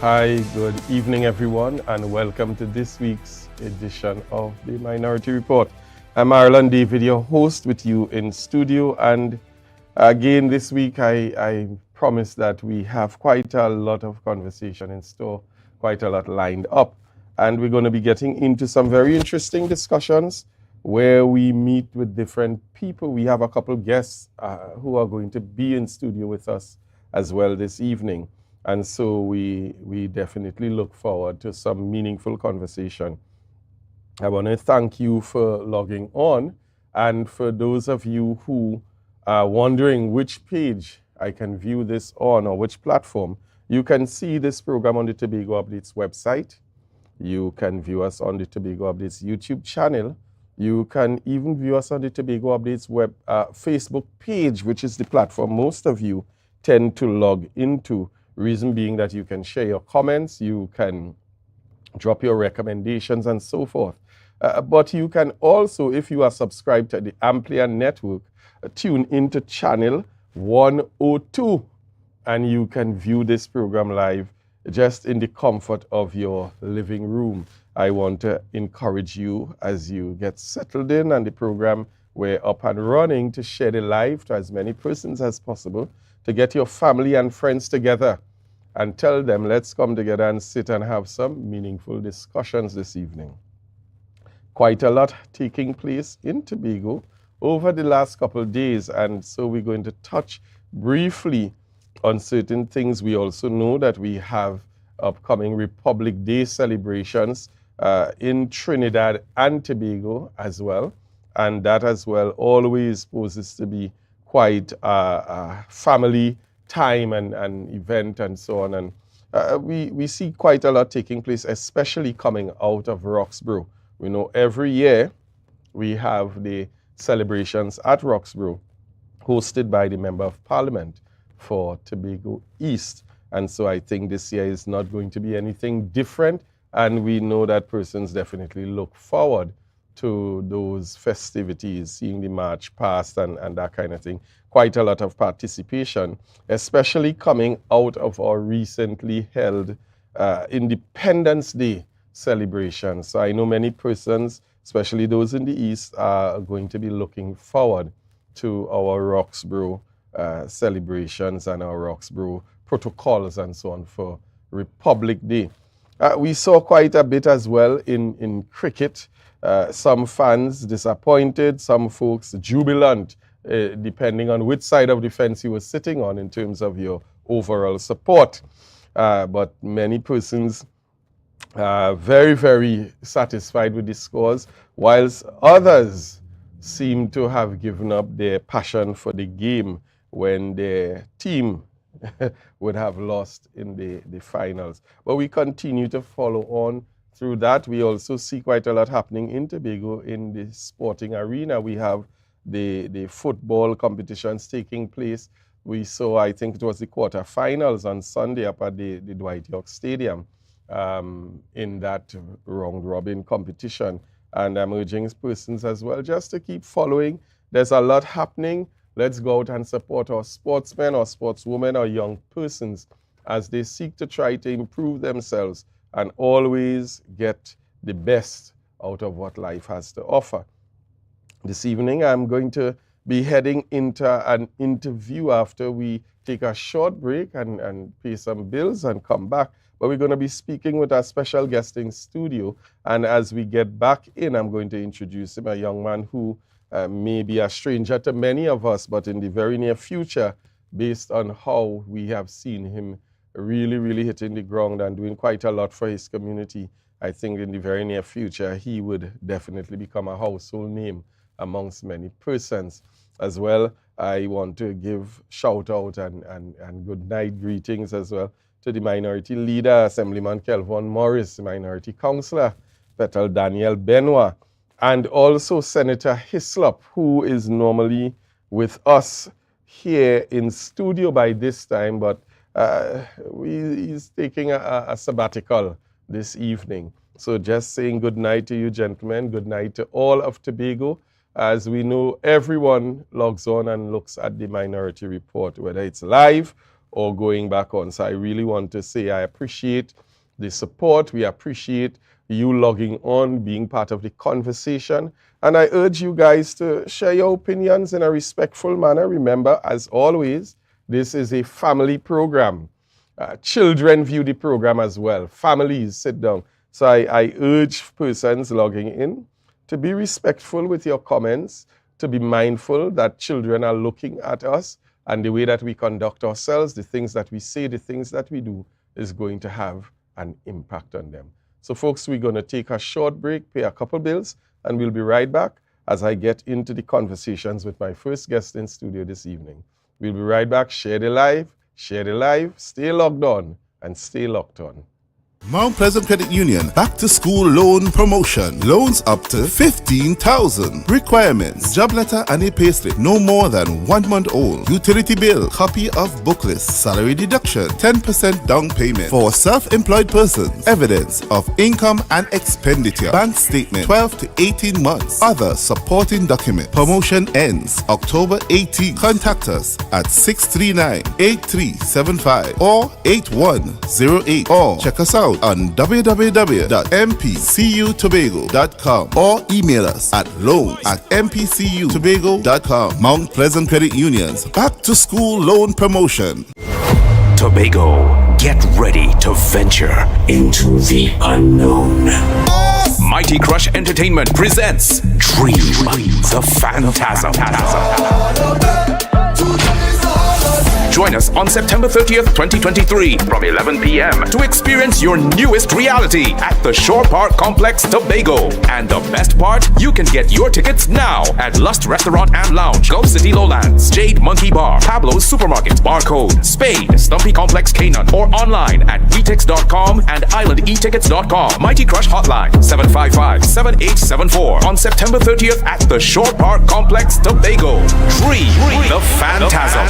Hi, good evening, everyone, and welcome to this week's edition of the Minority Report. I'm Arlan David, your host, with you in studio. And again, this week, I promise that we have quite a lot of conversation in store, quite a lot lined up. And we're going to be getting into some very interesting discussions where we meet with different people. We have a couple of guests who are going to be in studio with us as well this evening. And so we definitely look forward to some meaningful conversation. I want to thank you for logging on. And for those of you who are wondering which page I can view this on or which platform, you can see this program on the Tobago Updates website. You can view us on the Tobago Updates YouTube channel. You can even view us on the Tobago Updates Facebook page, which is the platform most of you tend to log into. Reason being that you can share your comments, you can drop your recommendations and so forth. But you can also, if you are subscribed to the Amplian Network, tune into channel 102 and you can view this program live just in the comfort of your living room. I want to encourage you as you get settled in and the program we're up and running to share it live to as many persons as possible, to get your family and friends together and tell them, let's come together and sit and have some meaningful discussions this evening. Quite a lot taking place in Tobago over the last couple of days, and so we're going to touch briefly on certain things. We also know that we have upcoming Republic Day celebrations in Trinidad and Tobago as well, and that as well always poses to be quite a family time and event and so on. And we see quite a lot taking place, especially coming out of Roxborough. We know every year we have the celebrations at Roxborough hosted by the Member of Parliament for Tobago East. And so I think this year is not going to be anything different. And we know that persons definitely look forward to those festivities, seeing the march past and that kind of thing. Quite a lot of participation, especially coming out of our recently held Independence Day celebration. So I know many persons, especially those in the East, are going to be looking forward to our Roxborough celebrations and our Roxborough protocols and so on for Republic Day. We saw quite a bit as well in cricket. Some fans disappointed, some folks jubilant, depending on which side of the fence you were sitting on in terms of your overall support. But many persons very, very satisfied with the scores, whilst others seem to have given up their passion for the game when their team would have lost in the finals. But we continue to follow on through that. We also see quite a lot happening in Tobago in the sporting arena. We have the football competitions taking place. We saw, I think it was the quarterfinals on Sunday up at the Dwight York Stadium in that round-robin competition. And I'm urging persons as well just to keep following. There's a lot happening. Let's go out and support our sportsmen or sportswomen or young persons as they seek to try to improve themselves and always get the best out of what life has to offer. This evening, I'm going to be heading into an interview after we take a short break and pay some bills and come back. But we're going to be speaking with our special guest in studio. And as we get back in, I'm going to introduce him, a young man who may be a stranger to many of us, but in the very near future, based on how we have seen him really hitting the ground and doing quite a lot for his community, I think in the very near future, he would definitely become a household name amongst many persons. As well, I want to give shout out and good night greetings as well to the minority leader, Assemblyman Kelvon Morris, the minority councillor, Petal Daniel Benoit, and also Senator Hislop, who is normally with us here in studio by this time, but he's taking a sabbatical this evening. So just saying good night to you, gentlemen. Good night to all of Tobago. As we know, everyone logs on and looks at the Minority Report, whether it's live or going back on. So I really want to say I appreciate the support. We appreciate you logging on, being part of the conversation. And I urge you guys to share your opinions in a respectful manner. Remember, as always, this is a family program. Children view the program as well. Families, sit down. So I urge persons logging in to be respectful with your comments, to be mindful that children are looking at us, and the way that we conduct ourselves, the things that we say, the things that we do is going to have an impact on them. So folks, we're going to take a short break, pay a couple bills, and we'll be right back as I get into the conversations with my first guest in studio this evening. We'll be right back. Share the live, stay logged on, and stay locked on. Mount Pleasant Credit Union Back to School Loan Promotion. Loans up to $15,000. Requirements: job letter and a payslip no more than 1 month old. Utility bill, copy of book list, salary deduction, 10% down payment. For self-employed persons, evidence of income and expenditure, bank statement, 12 to 18 months. Other supporting documents. Promotion ends October 18. Contact us at 639-8375 or 8108 or check us out on www.mpcutobago.com or email us at loans@mpcutobago.com. Mount Pleasant Credit Union's Back to School Loan Promotion. Tobago, get ready to venture into the unknown. Mighty Crush Entertainment presents Dream the Phantasm. Join us on September 30th, 2023 from 11 p.m. to experience your newest reality at the Shore Park Complex, Tobago. And the best part, you can get your tickets now at Lust Restaurant and Lounge, Gulf City Lowlands, Jade Monkey Bar, Pablo's Supermarket, Barcode, Spade, Stumpy Complex Canaan, or online at etix.com and islandetickets.com. Mighty Crush Hotline 755-7874 on September 30th at the Shore Park Complex, Tobago. Dream the Phantasm.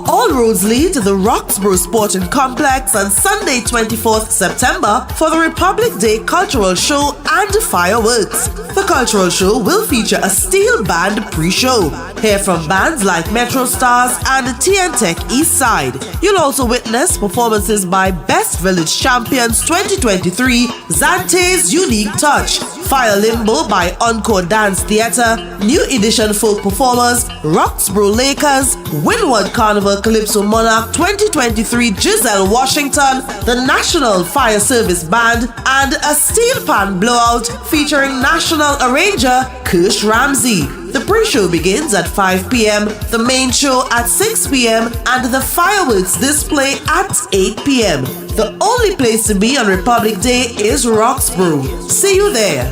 All roads lead to the Roxborough Sporting Complex on Sunday, 24th September for the Republic Day Cultural Show and fireworks. The cultural show will feature a steel band pre-show. Hear from bands like Metro Stars and TN Tech East Side. You'll also witness performances by Best Village Champions 2023, Zante's Unique Touch, Fire Limbo by Encore Dance Theatre, New Edition Folk Performers, Roxborough Lakers, Windward Carnival Calypso Monarch 2023, Giselle Washington, the National Fire Service Band, and a steel pan blowout featuring national arranger Kush Ramsey. The pre-show begins at 5 p.m., the main show at 6 p.m., and the fireworks display at 8 p.m. The only place to be on Republic Day is Roxborough. See you there.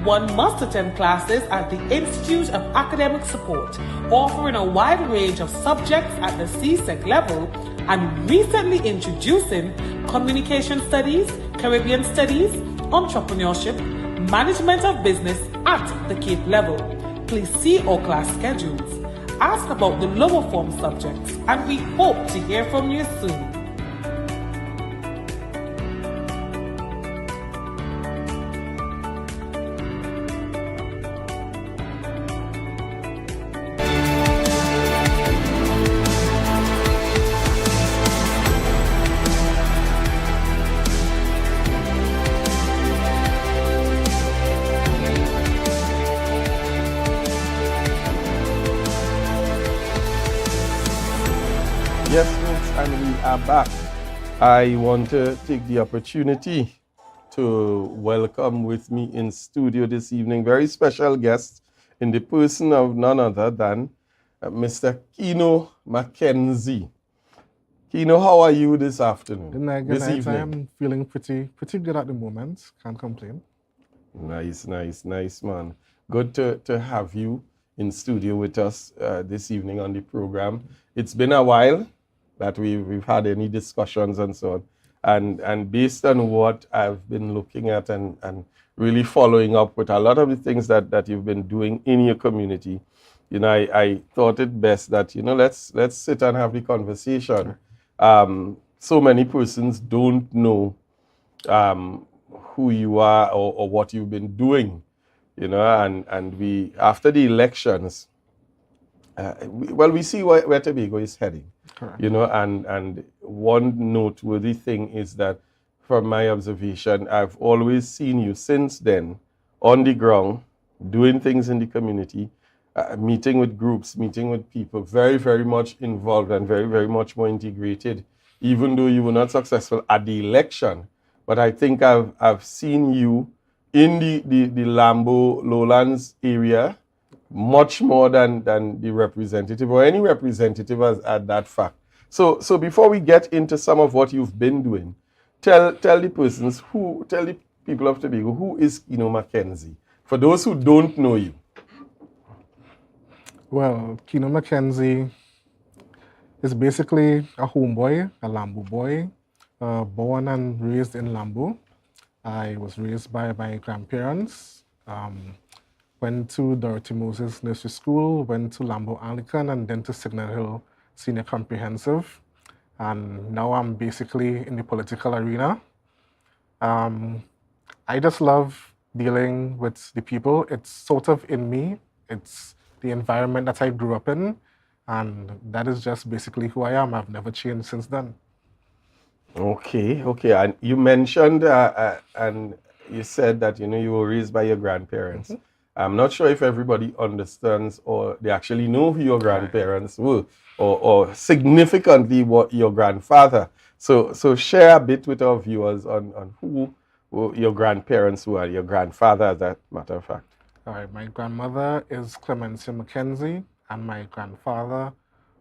One must attend classes at the Institute of Academic Support, offering a wide range of subjects at the CSEC level and recently introducing Communication Studies, Caribbean Studies, Entrepreneurship, Management of Business at the Cape level. Please see our class schedules. Ask about the lower form subjects, and we hope to hear from you soon. Yes, folks, and we are back. I want to take the opportunity to welcome with me in studio this evening very special guest in the person of none other than Mr. Keno Mackenzie. Keno, how are you this afternoon? Good night. This evening? I'm feeling pretty good at the moment. Can't complain. Nice, man. Good to have you in studio with us this evening on the program. It's been a while that we've had any discussions and so on. And based on what I've been looking at and really following up with a lot of the things that you've been doing in your community, I thought it best that, let's sit and have the conversation. So many persons don't know who you are or what you've been doing, and we, after the elections, we see where Tobago is heading. Correct. And one noteworthy thing is that from my observation, I've always seen you since then on the ground, doing things in the community, meeting with groups, meeting with people, very, very much involved and very, very much more integrated, even though you were not successful at the election. But I think I've seen you in the Lambo Lowlands area much more than the representative or any representative at that fact. So before we get into some of what you've been doing, tell the people of Tobago, who is Keno Mackenzie? For those who don't know you. Well, Keno Mackenzie is basically a homeboy, a Lambo boy, born and raised in Lambo. I was raised by my grandparents. Went to Dorothy Moses Nursery School, went to Lambo Anglican, and then to Signal Hill Senior Comprehensive. And now I'm basically in the political arena. I just love dealing with the people. It's sort of in me. It's the environment that I grew up in. And that is just basically who I am. I've never changed since then. Okay. And you mentioned and you said that, you were raised by your grandparents. Mm-hmm. I'm not sure if everybody understands or they actually know who your grandparents were or significantly what your grandfather. So share a bit with our viewers on who your grandparents were, your grandfather, as a matter of fact. All right, my grandmother is Clemencia Mackenzie, and my grandfather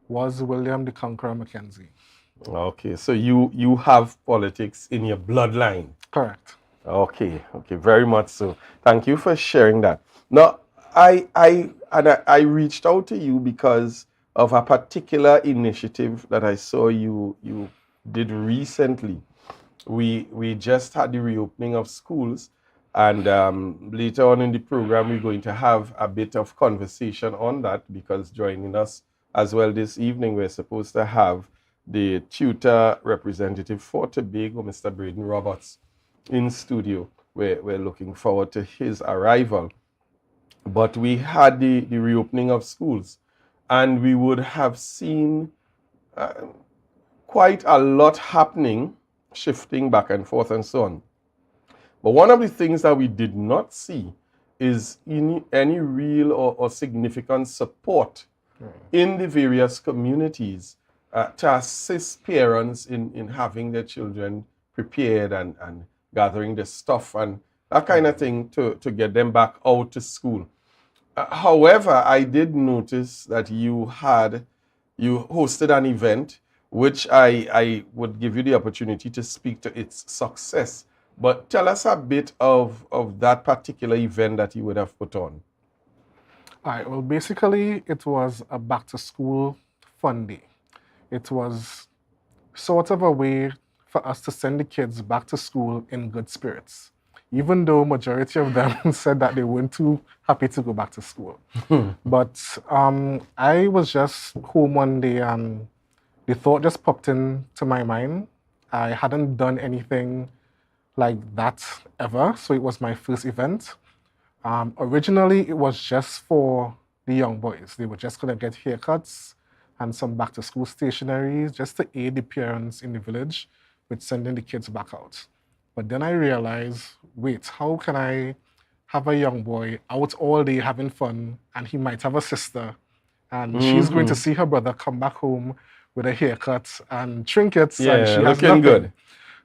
was William the Conqueror Mackenzie. Okay, so you have politics in your bloodline. Correct. Okay, very much so. Thank you for sharing that. Now, I reached out to you because of a particular initiative that I saw you did recently. We just had the reopening of schools, and later on in the program we're going to have a bit of conversation on that, because joining us as well this evening we're supposed to have the tutor representative for Tobago, Mr. Braden Roberts, in studio. We're looking forward to his arrival. But we had the reopening of schools, and we would have seen quite a lot happening, shifting back and forth and so on. But one of the things that we did not see is any real or significant support in the various communities to assist parents in having their children prepared and gathering the stuff and that kind of thing to get them back out to school. However, I did notice that you hosted an event, which I would give you the opportunity to speak to its success. But tell us a bit of that particular event that you would have put on. All right, well, basically, it was a back-to-school fun day. It was sort of a way for us to send the kids back to school in good spirits, even though majority of them said that they weren't too happy to go back to school. But I was just home one day and the thought just popped into my mind. I hadn't done anything like that ever, so it was my first event. Originally, it was just for the young boys. They were just going to get haircuts and some back-to-school stationery just to aid the parents in the village with sending the kids back out. But then I realized, wait, how can I have a young boy out all day having fun, and he might have a sister, and she's going to see her brother come back home with a haircut and trinkets, and she has looking nothing. good.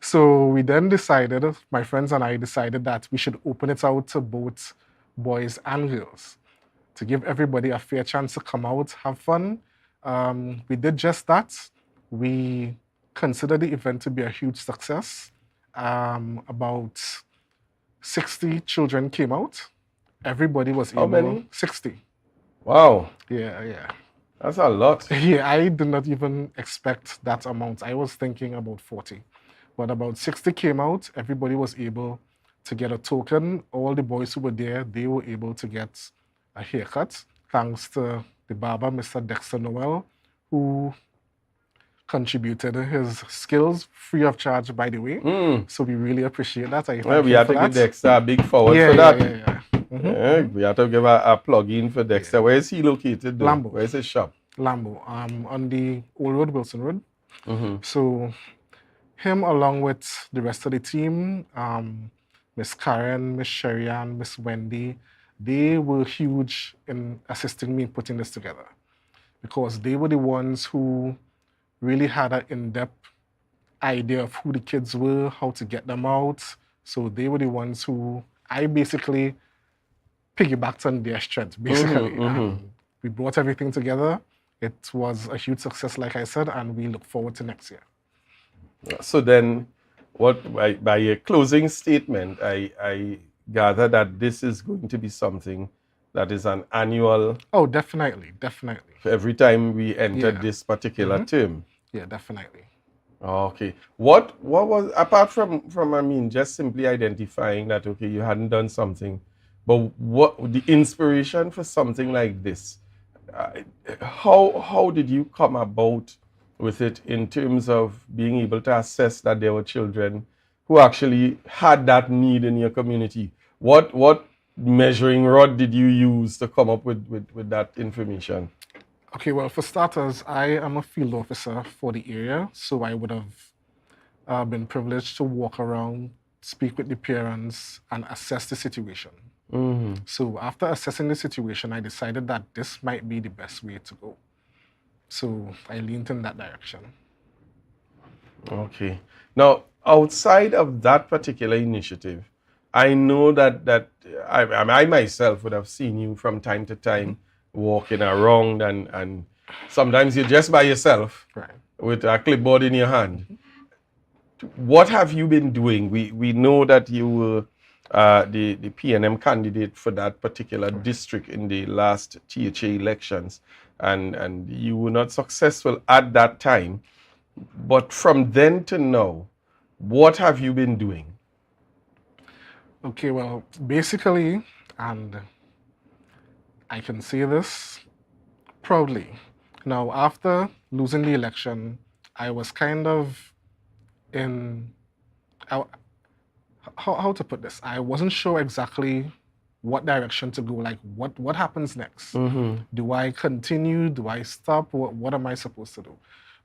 So we then decided, my friends and I decided that we should open it out to both boys and girls to give everybody a fair chance to come out, have fun. We did just that. We considered the event to be a huge success. About 60 children came out. Everybody was able. How many? 60. Wow, Yeah. that's a lot. Yeah, I did not even expect that amount. I was thinking about 40. But about 60 came out. Everybody was able to get a token. All the boys who were there, they were able to get a haircut, thanks to the barber, Mr. Dexter Noel, who contributed his skills free of charge, by the way. So we really appreciate that. I Well, thank we him have for to give that. Dexter a big forward Yeah, for that. yeah. Yeah, we have to give a plug-in for Dexter. Where is he located, though? Lambo. Where's his shop? Lambo, on the Old Road, Wilson Road. So him along with the rest of the team, Miss Karen, Miss Sherry-Ann, Miss Wendy, they were huge in assisting me in putting this together, because they were the ones who really had an in-depth idea of who the kids were, how to get them out. So they were the ones who I basically piggybacked on their strength, basically. We brought everything together. It was a huge success, like I said, and we look forward to next year. So then, by your closing statement, I gather that this is going to be something that is an annual. Oh, definitely. Every time we enter Yeah. this particular term. Yeah, definitely. Okay. What was, apart from I mean, just simply identifying that, okay, you hadn't done something, but what the inspiration for something like this? How did you come about with it in terms of being able to assess that there were children who actually had that need in your community? What measuring rod did you use to come up with that information? Okay, well, for starters, I am a field officer for the area, so I would have been privileged to walk around, speak with the parents, and assess the situation. So after assessing the situation, I decided that this might be the best way to go. So I leaned in that direction. Okay. Now, outside of that particular initiative, I know that I myself would have seen you from time to time walking around, and sometimes you're just by yourself Right. with a clipboard in your hand. What have you been doing? We know that you were the PNM candidate for that particular district in the last THA elections, and you were not successful at that time. But from then to now, what have you been doing? Okay, well, basically, and I can say this proudly. Now, after losing the election, I was kind of how to put this? I wasn't sure exactly what direction to go. Like, what happens next? Do I continue? Do I stop? What am I supposed to do?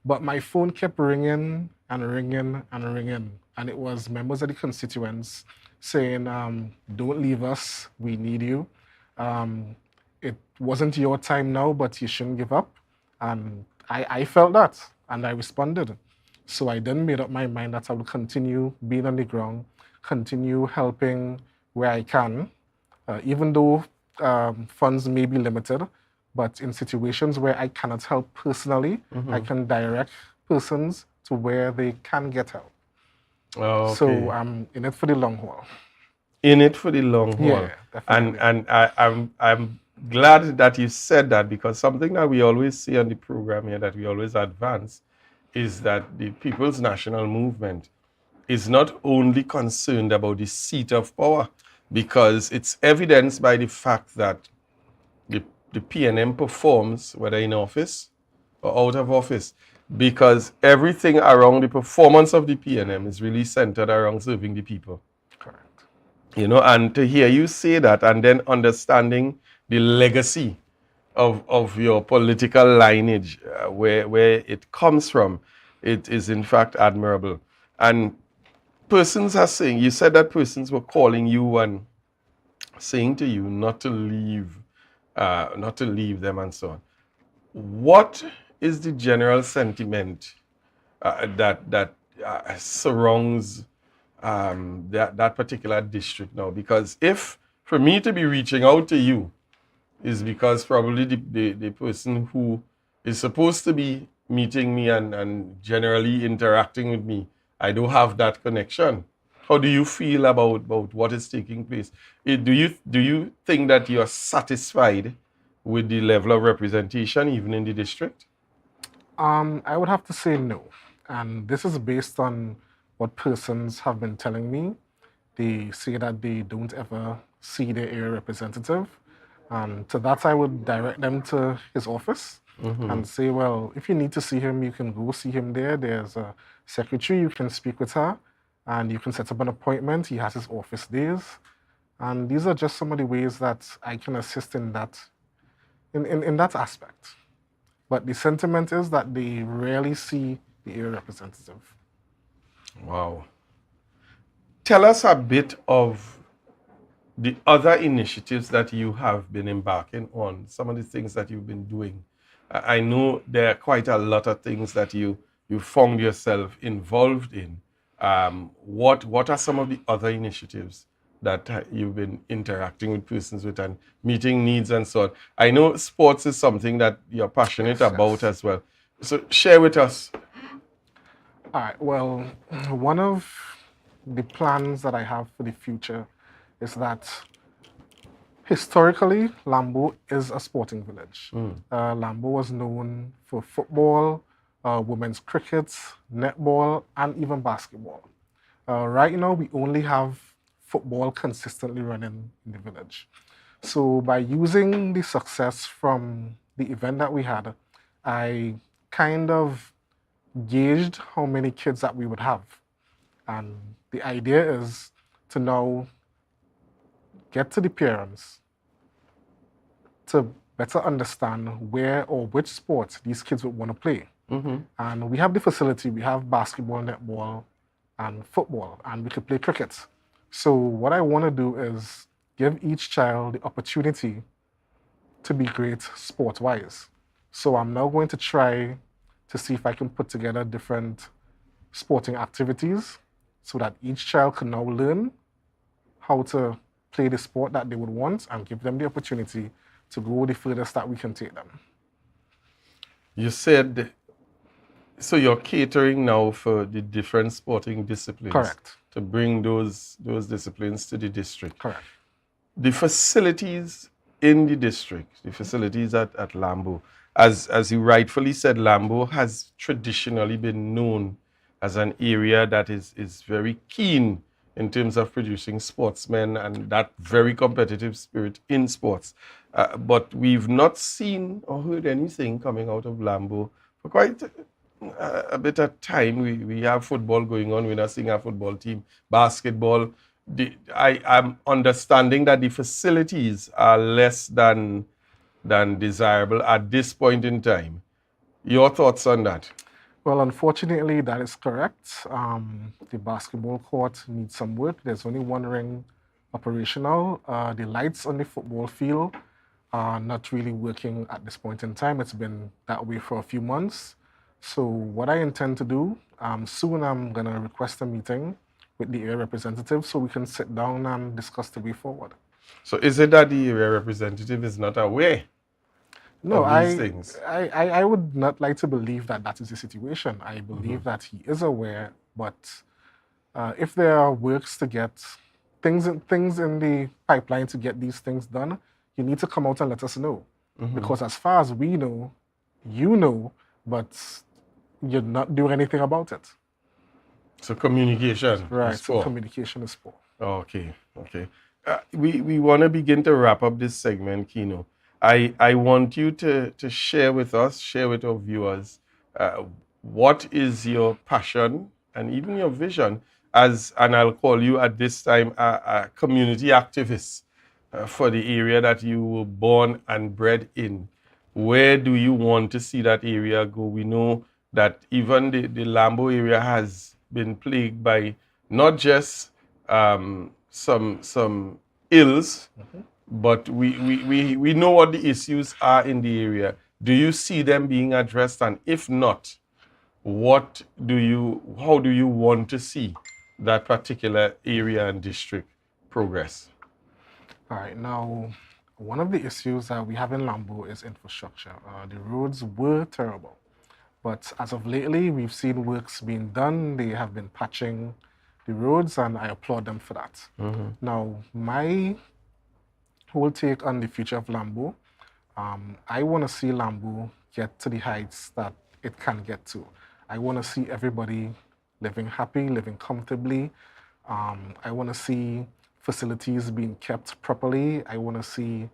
But my phone kept ringing and ringing and ringing, and it was members of the constituents saying, "Don't leave us. We need you. It wasn't your time now, but you shouldn't give up." And I felt that, and I responded. So I then made up my mind that I would continue being on the ground, continue helping where I can, even though funds may be limited, but in situations where I cannot help personally, I can direct persons to where they can get help. Oh, okay. So I'm in it for the long haul. In it for the long haul. Yeah, definitely. And I'm glad that you said that, because something that we always see on the program here, that we always advance, is that the People's National Movement is not only concerned about the seat of power, because it's evidenced by the fact that the PNM performs, whether in office or out of office, because everything around the performance of the PNM is really centered around serving the people. Correct. You know, and to hear you say that, and then understanding the legacy of your political lineage, where it comes from, it is in fact admirable. And persons are saying, you said that persons were calling you and saying to you not to leave them and so on. What is the general sentiment that surrounds that particular district now? Because if for me to be reaching out to you is because probably the person who is supposed to be meeting me and generally interacting with me, I don't have that connection. How do you feel about what is taking place? Do you think that you're satisfied with the level of representation even in the district? I would have to say no. And this is based on what persons have been telling me. They say that they don't ever see their area representative. And to that, I would direct them to his office and say, well, if you need to see him, you can go see him there. There's a secretary, you can speak with her, and you can set up an appointment. He has his office days. And these are just some of the ways that I can assist in that, in that aspect. But the sentiment is that they rarely see the area representative. Wow. Tell us a bit of the other initiatives that you have been embarking on, some of the things that you've been doing. I know there are quite a lot of things that you found yourself involved in. What are some of the other initiatives that you've been interacting with persons with and meeting needs and so on? I know sports is something that you're passionate about as well. So share with us. All right, well, one of the plans that I have for the future is that historically, Lambo is a sporting village. Lambo was known for football, women's cricket, netball, and even basketball. Right now, we only have football consistently running in the village. So by using the success from the event that we had, I kind of gauged how many kids that we would have. And the idea is to now get to the parents to better understand where or which sports these kids would want to play. And we have the facility, we have basketball, netball, and football, and we could play cricket. So what I want to do is give each child the opportunity to be great sport-wise. So I'm now going to try to see if I can put together different sporting activities so that each child can now learn how to play the sport that they would want and give them the opportunity to go the furthest that we can take them. You said, so you're catering now for the different sporting disciplines. Correct. To bring those disciplines to the district. Correct. The facilities in the district, the facilities at Lambo, as you rightfully said, Lambo has traditionally been known as an area that is very keen in terms of producing sportsmen and that very competitive spirit in sports. But we've not seen or heard anything coming out of Lambo for quite a bit of time. We have football going on. We're not seeing a football team. Basketball. I'm understanding that the facilities are less than desirable at this point in time. Your thoughts on that? Well, unfortunately, that is correct. The basketball court needs some work. There's only one ring operational. The lights on the football field are not really working at this point in time. It's been that way for a few months. So what I intend to do, soon I'm going to request a meeting with the area representative so we can sit down and discuss the way forward. So is it that the area representative is not aware of these things? I would not like to believe that that is the situation. I believe that he is aware, but if there are works to get things in the pipeline to get these things done, you need to come out and let us know. Because as far as we know, you know, but you're not doing anything about it. So communication. Right, is poor. so communication is poor. Okay. We want to begin to wrap up this segment, Kino. I want you to share with us, share with our viewers, what is your passion and even your vision as, and I'll call you at this time, a community activist for the area that you were born and bred in. Where do you want to see that area go? We know that even the Lambo area has been plagued by not just some ills, but we know what the issues are in the area. Do you see them being addressed? And if not, how do you want to see that particular area and district progress? All right, now, one of the issues that we have in Lambo is infrastructure. The roads were terrible, but as of lately, we've seen works being done. They have been patching the roads, and I applaud them for that. Now, my whole take on the future of Lambo, I want to see Lambo get to the heights that it can get to. I want to see everybody living happy, living comfortably. I want to see facilities being kept properly. I want to see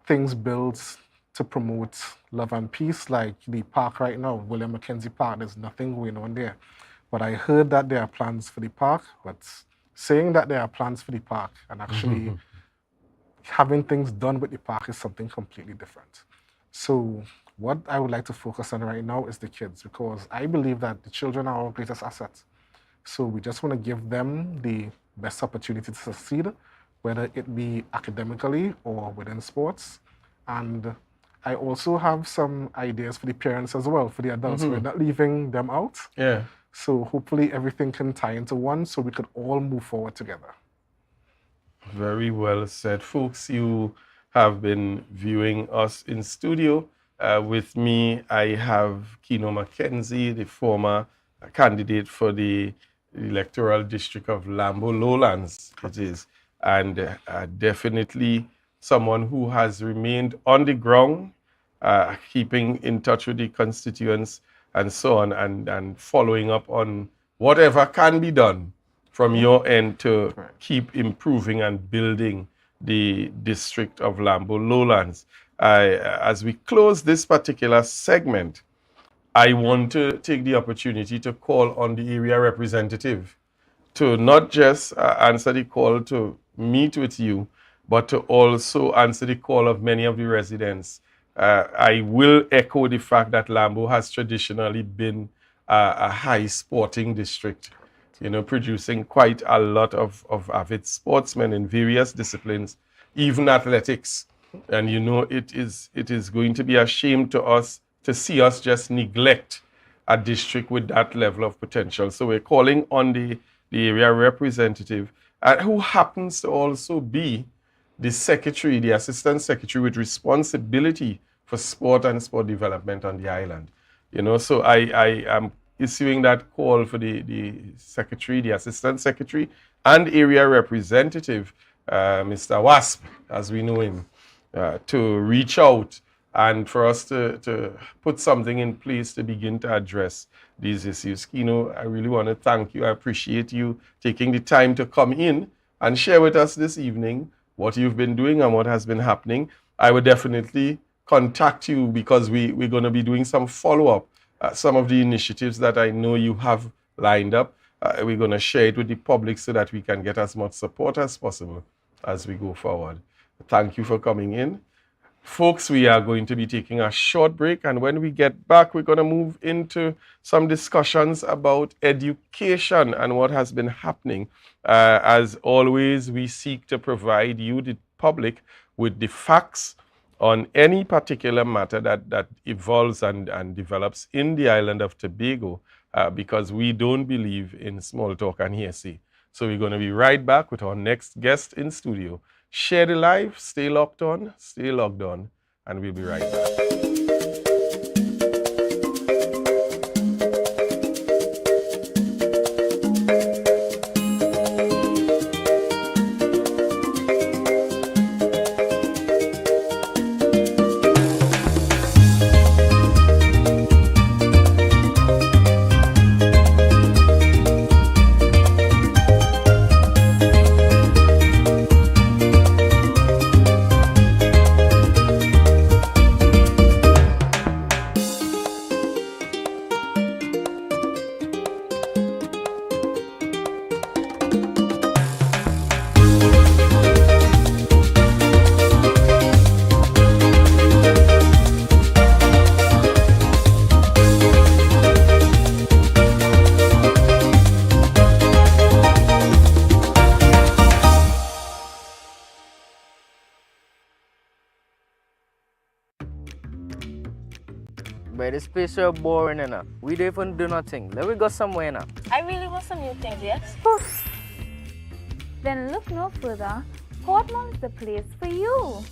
things built to promote love and peace, like the park right now, William Mackenzie Park. There's nothing going on there. But I heard that there are plans for the park, but saying that there are plans for the park and actually having things done with the park is something completely different. So what I would like to focus on right now is the kids, because I believe that the children are our greatest asset. So we just want to give them the best opportunity to succeed, whether it be academically or within sports. And I also have some ideas for the parents as well, for the adults. We're not leaving them out. Yeah. So hopefully everything can tie into one so we could all move forward together. Very well said. Folks, you have been viewing us in studio. With me, I have Keno Mackenzie, the former candidate for the electoral district of Lambo Lowlands, it is. And definitely someone who has remained on the ground, keeping in touch with the constituents and so on, and following up on whatever can be done from your end to keep improving and building the district of Lambo Lowlands. As we close this particular segment, I want to take the opportunity to call on the area representative to not just answer the call to meet with you, but to also answer the call of many of the residents. I will echo the fact that Lambo has traditionally been a high sporting district, producing quite a lot of avid sportsmen in various disciplines, even athletics. And it is going to be a shame to us to see us just neglect a district with that level of potential. So we're calling on the area representative, who happens to also be the secretary, the assistant secretary with responsibility for sport and sport development on the island. So I am issuing that call for the secretary, the assistant secretary, and area representative, Mr. Wasp, as we know him, to reach out and for us to put something in place to begin to address these issues. Keno, I really want to thank you. I appreciate you taking the time to come in and share with us this evening what you've been doing and what has been happening. I would definitely contact you because we're going to be doing some follow-up. Some of the initiatives that I know you have lined up, we're going to share it with the public so that we can get as much support as possible as we go forward. Thank you for coming in. Folks, we are going to be taking a short break, and when we get back, we're going to move into some discussions about education and what has been happening. As always, we seek to provide you, the public, with the facts on any particular matter that evolves and develops in the island of Tobago, because we don't believe in small talk and hearsay. So we're going to be right back with our next guest in studio. Share the live, stay locked on, stay logged on, and we'll be right back. this place is boring, enough. We don't even do nothing. Let me go somewhere now. I really want some new things, yes? Poof. Then look no further. Portmore is the place for you.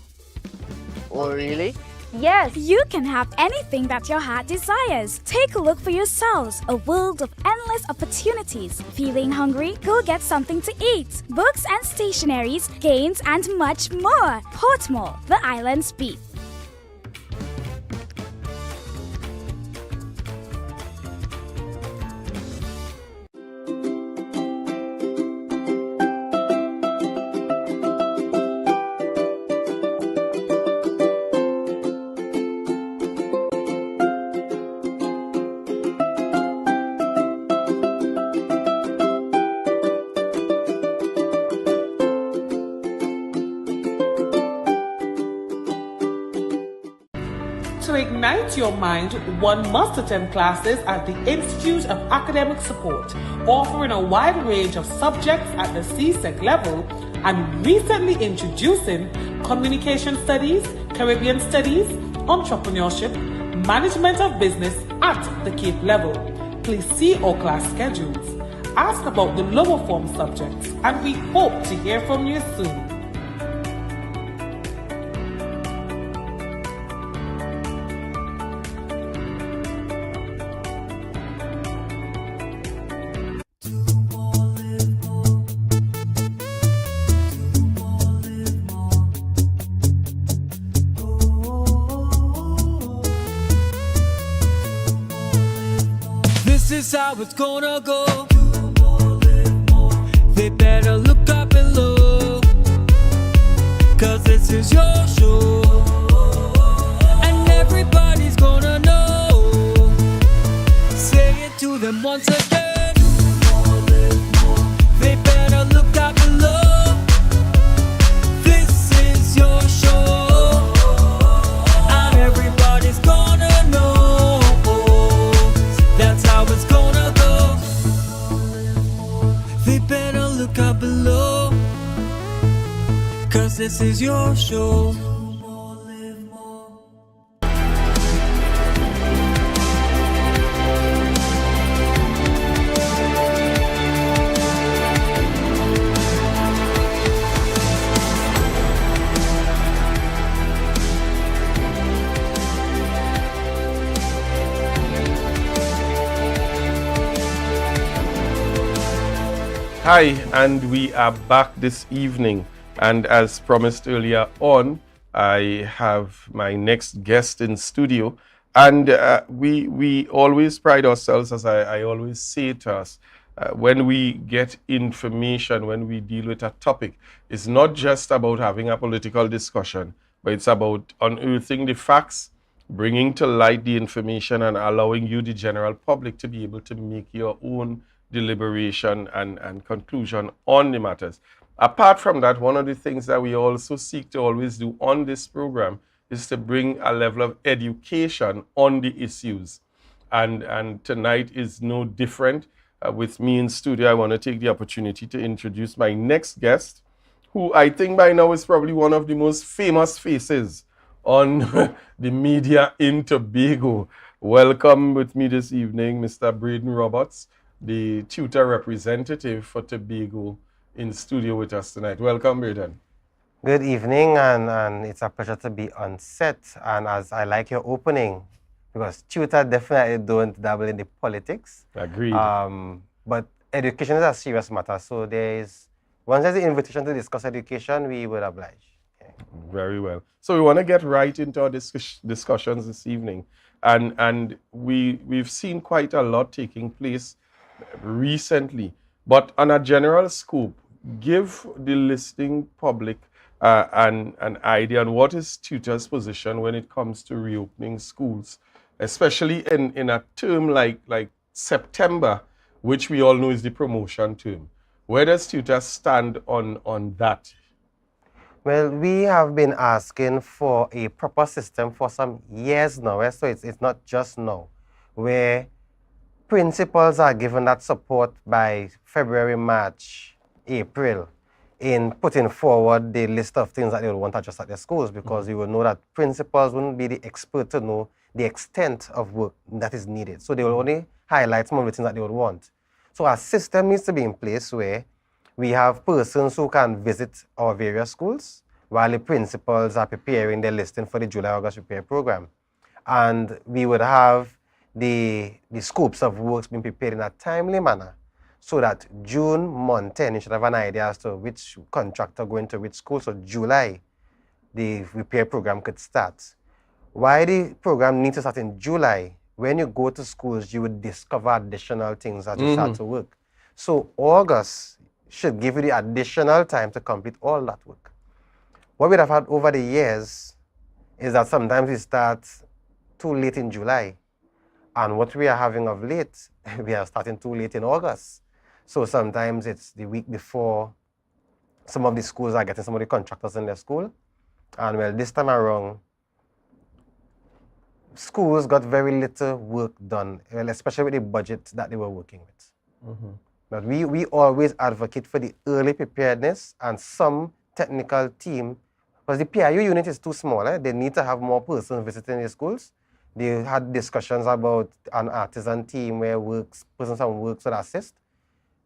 Oh, really? Yes. You can have anything that your heart desires. Take a look for yourselves. A world of endless opportunities. Feeling hungry? Go get something to eat. Books and stationeries, games, and much more. Portmore, the island's beat. To ignite your mind, one must attend classes at the Institute of Academic Support, offering a wide range of subjects at the CSEC level and recently introducing Communication Studies, Caribbean Studies, Entrepreneurship, Management of Business at the Cape level. Please see our class schedules. Ask about the lower form subjects, and we hope to hear from you soon. This is how it's gonna go. They better look up below, 'cause this is your show, and everybody's gonna know. Say it to them once again. They better look up below. This is your show, and everybody's gonna know. That's how it's gonna go. They better look up below, 'cause this is your show. Hi, and we are back this evening. And as promised earlier on, I have my next guest in studio. And we always pride ourselves, as I always say to us, when we get information, when we deal with a topic, it's not just about having a political discussion, but it's about unearthing the facts, bringing to light the information, and allowing you, the general public, to be able to make your own deliberation and conclusion on the matters. Apart from that, one of the things that we also seek to always do on this program is to bring a level of education on the issues. And tonight is no different. With me in studio, I want to take the opportunity to introduce my next guest, who I think by now is probably one of the most famous faces on the media in Tobago. Welcome with me this evening, Mr. Braden Roberts, the tutor representative for Tobago, in studio with us tonight. Welcome, Braden. Good evening, and it's a pleasure to be on set. And as I like your opening, because tutor definitely don't dabble in the politics. Agreed. But education is a serious matter. So once there's an invitation to discuss education, we will oblige. Okay. Very well. So we want to get right into our discussions this evening. And we've seen quite a lot taking place recently. But on a general scope, give the listening public an idea on what is tutor's position when it comes to reopening schools, especially in a term like September, which we all know is the promotion term. Where does tutor stand on that? Well, we have been asking for a proper system for some years now, so it's not just now, where principals are given that support by February, March, April, in putting forward the list of things that they would want to adjust at their schools, because you will know that principals wouldn't be the expert to know the extent of work that is needed. So they will only highlight some of the things that they would want. So our system needs to be in place where we have persons who can visit our various schools while the principals are preparing their listing for the July-August repair program. And we would have the scopes of works being prepared in a timely manner so that June month 10, you should have an idea as to which contractor going to which school. So July, the repair program could start. Why the program needs to start in July? When you go to schools, you would discover additional things as you start to work. So August should give you the additional time to complete all that work. What we have had over the years is that sometimes we start too late in July. And what we are having of late, we are starting too late in August. So sometimes it's the week before some of the schools are getting some of the contractors in their school. And well, this time around, schools got very little work done, well, especially with the budget that they were working with. But we always advocate for the early preparedness and some technical team, because the PIU unit is too small. They need to have more persons visiting the schools. They had discussions about an artisan team where persons on works would assist.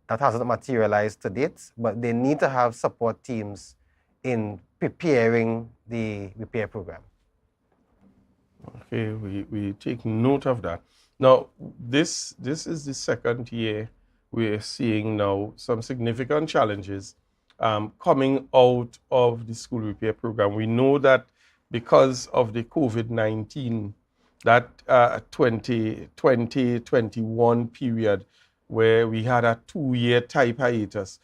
That hasn't materialized to date, but they need to have support teams in preparing the repair program. Okay, we take note of that. Now, this is the second year we're seeing now some significant challenges coming out of the school repair program. We know that because of the COVID-19, that 2020-21 period where we had a 2-year type hiatus.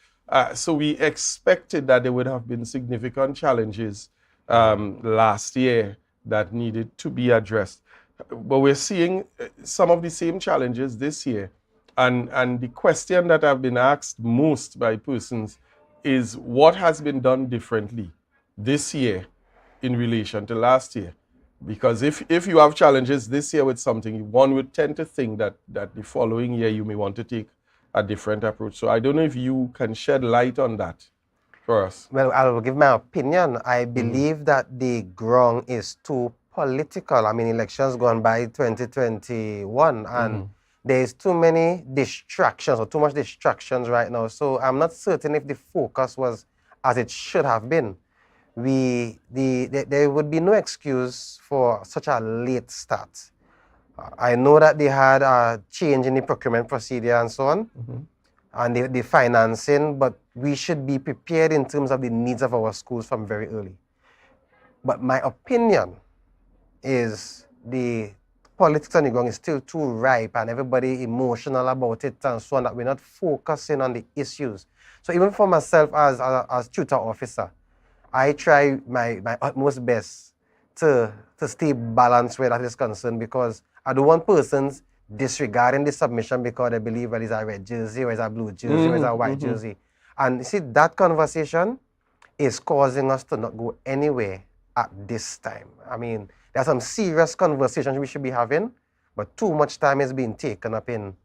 So we expected that there would have been significant challenges last year that needed to be addressed. But we're seeing some of the same challenges this year. And the question that I've been asked most by persons is what has been done differently this year in relation to last year? Because if you have challenges this year with something, one would tend to think that the following year you may want to take a different approach. So I don't know if you can shed light on that for us. Well, I will give my opinion. I believe that the ground is too political. I mean, elections gone by 2021 and there's too many distractions or too much distractions right now. So I'm not certain if the focus was as it should have been. There would be no excuse for such a late start. I know that they had a change in the procurement procedure and so on, and the financing, but we should be prepared in terms of the needs of our schools from very early. But my opinion is the politics on the ground is still too ripe and everybody emotional about it and so on, that we're not focusing on the issues. So even for myself as tutor officer, I try my utmost best to stay balanced where that is concerned, because I don't want persons disregarding the submission because they believe, well, it's a red jersey or it's a blue jersey or it's a white jersey. And you see, that conversation is causing us to not go anywhere at this time. I mean, there are some serious conversations we should be having, but too much time is being taken up in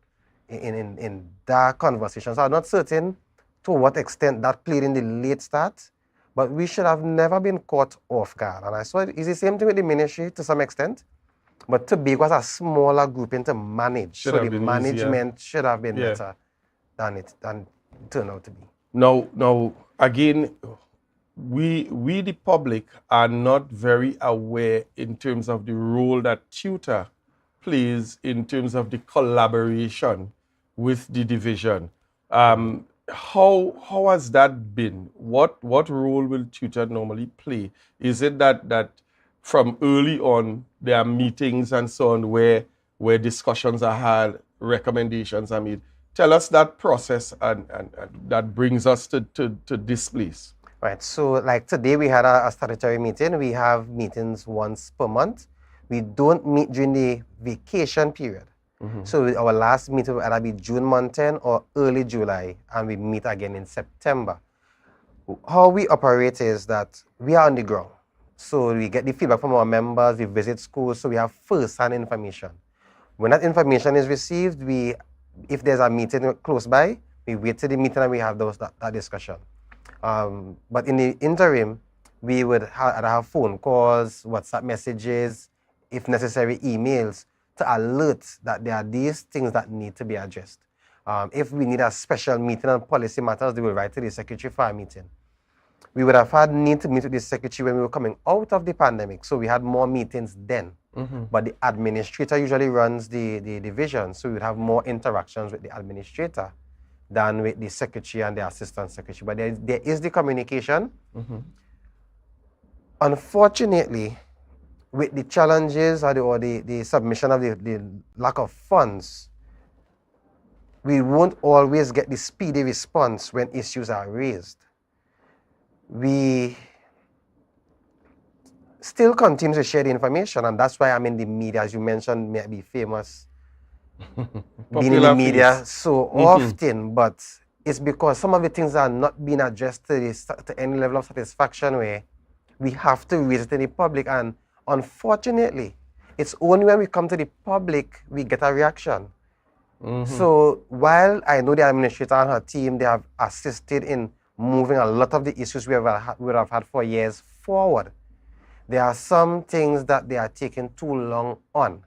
that conversation. So I'm not certain to what extent that played in the late start, but we should have never been caught off guard. And I saw it's the same thing with the ministry to some extent, but Tobago was a smaller grouping to manage. So the management should have been better than it turned out to be. Now again, we the public are not very aware in terms of the role that tutor plays in terms of the collaboration with the division. How has that been? What role will tutor normally play? Is it that from early on there are meetings and so on where discussions are had, recommendations are made? Tell us that process and that brings us to this place. Right, so like today we had a statutory meeting. We have meetings once per month. We don't meet during the vacation period. So our last meeting will either be June month 10 or early July, and we meet again in September. How we operate is that we are on the ground. So we get the feedback from our members, we visit schools, so we have first-hand information. When that information is received, if there's a meeting close by, we wait till the meeting and we have that discussion. But in the interim, we would either have phone calls, WhatsApp messages, if necessary, emails to alert that there are these things that need to be addressed. If we need a special meeting on policy matters, they will write to the secretary for a meeting. We would have had need to meet with the secretary when we were coming out of the pandemic, so we had more meetings then. But the administrator usually runs the division, so we would have more interactions with the administrator than with the secretary and the assistant secretary. But there is the communication. Unfortunately, with the challenges or the submission of the lack of funds, we won't always get the speedy response when issues are raised. We still continue to share the information, and that's why I'm in the media, as you mentioned, may I be famous, being in the media so often, but it's because some of the things are not being addressed to any level of satisfaction where we have to raise it in the public, and unfortunately, it's only when we come to the public we get a reaction. So while I know the administrator and her team, they have assisted in moving a lot of the issues we would have had for years forward, there are some things that they are taking too long on.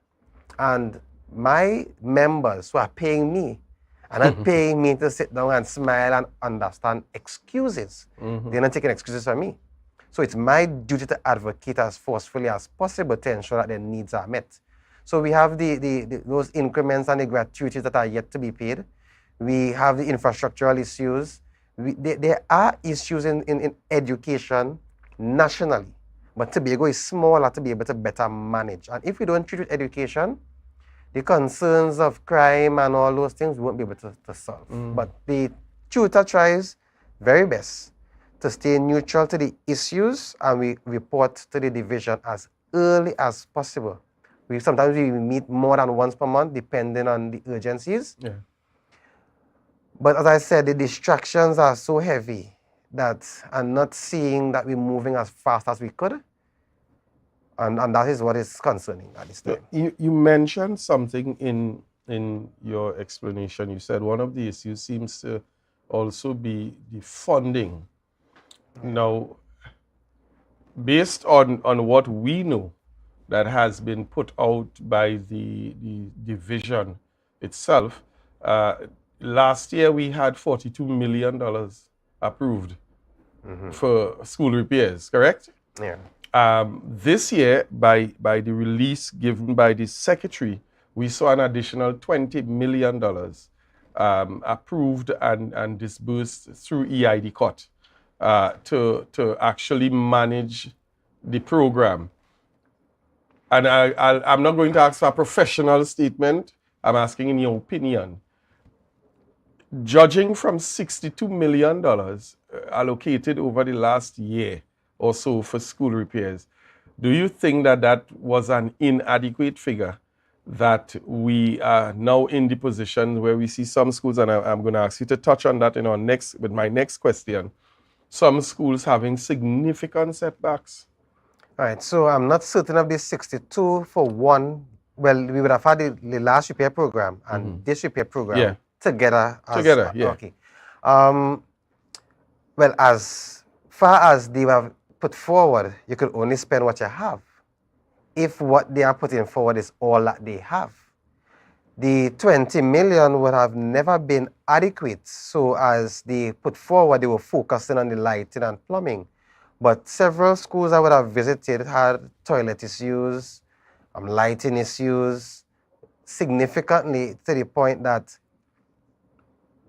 And my members who are paying me are not paying me to sit down and smile and understand excuses. They're not taking excuses from me. So it's my duty to advocate as forcefully as possible to ensure that their needs are met. So we have those increments and the gratuities that are yet to be paid. We have the infrastructural issues. There are issues in education nationally, but Tobago is smaller to be able to better manage. And if we don't treat with education, the concerns of crime and all those things we won't be able to solve. But the tutor tries very best to stay neutral to the issues, and we report to the division as early as possible. Sometimes we meet more than once per month, depending on the urgencies. But as I said, the distractions are so heavy that I'm not seeing that we're moving as fast as we could. And that is what is concerning at this time. You mentioned something in your explanation. You said one of the issues seems to also be the funding. Now, based on what we know that has been put out by the division itself, last year we had $42 million approved for school repairs, correct? Yeah. This year, by the release given by the secretary, we saw an additional $20 million approved and disbursed through EID COT to actually manage the program. And I'm not going to ask for a professional statement. I'm asking in your opinion. Judging from $62 million allocated over the last year or so for school repairs, do you think that was an inadequate figure, that we are now in the position where we see some schools, and I'm going to ask you to touch on that with my next question, some schools having significant setbacks? All right, so I'm not certain of this 62 for one. Well, we would have had the last repair program and this repair program together. Okay. Well, as far as they have put forward, you could only spend what you have. If what they are putting forward is all that they have, the 20 million would have never been adequate. So as they put forward, they were focusing on the lighting and plumbing. But several schools I would have visited had toilet issues, lighting issues, significantly to the point that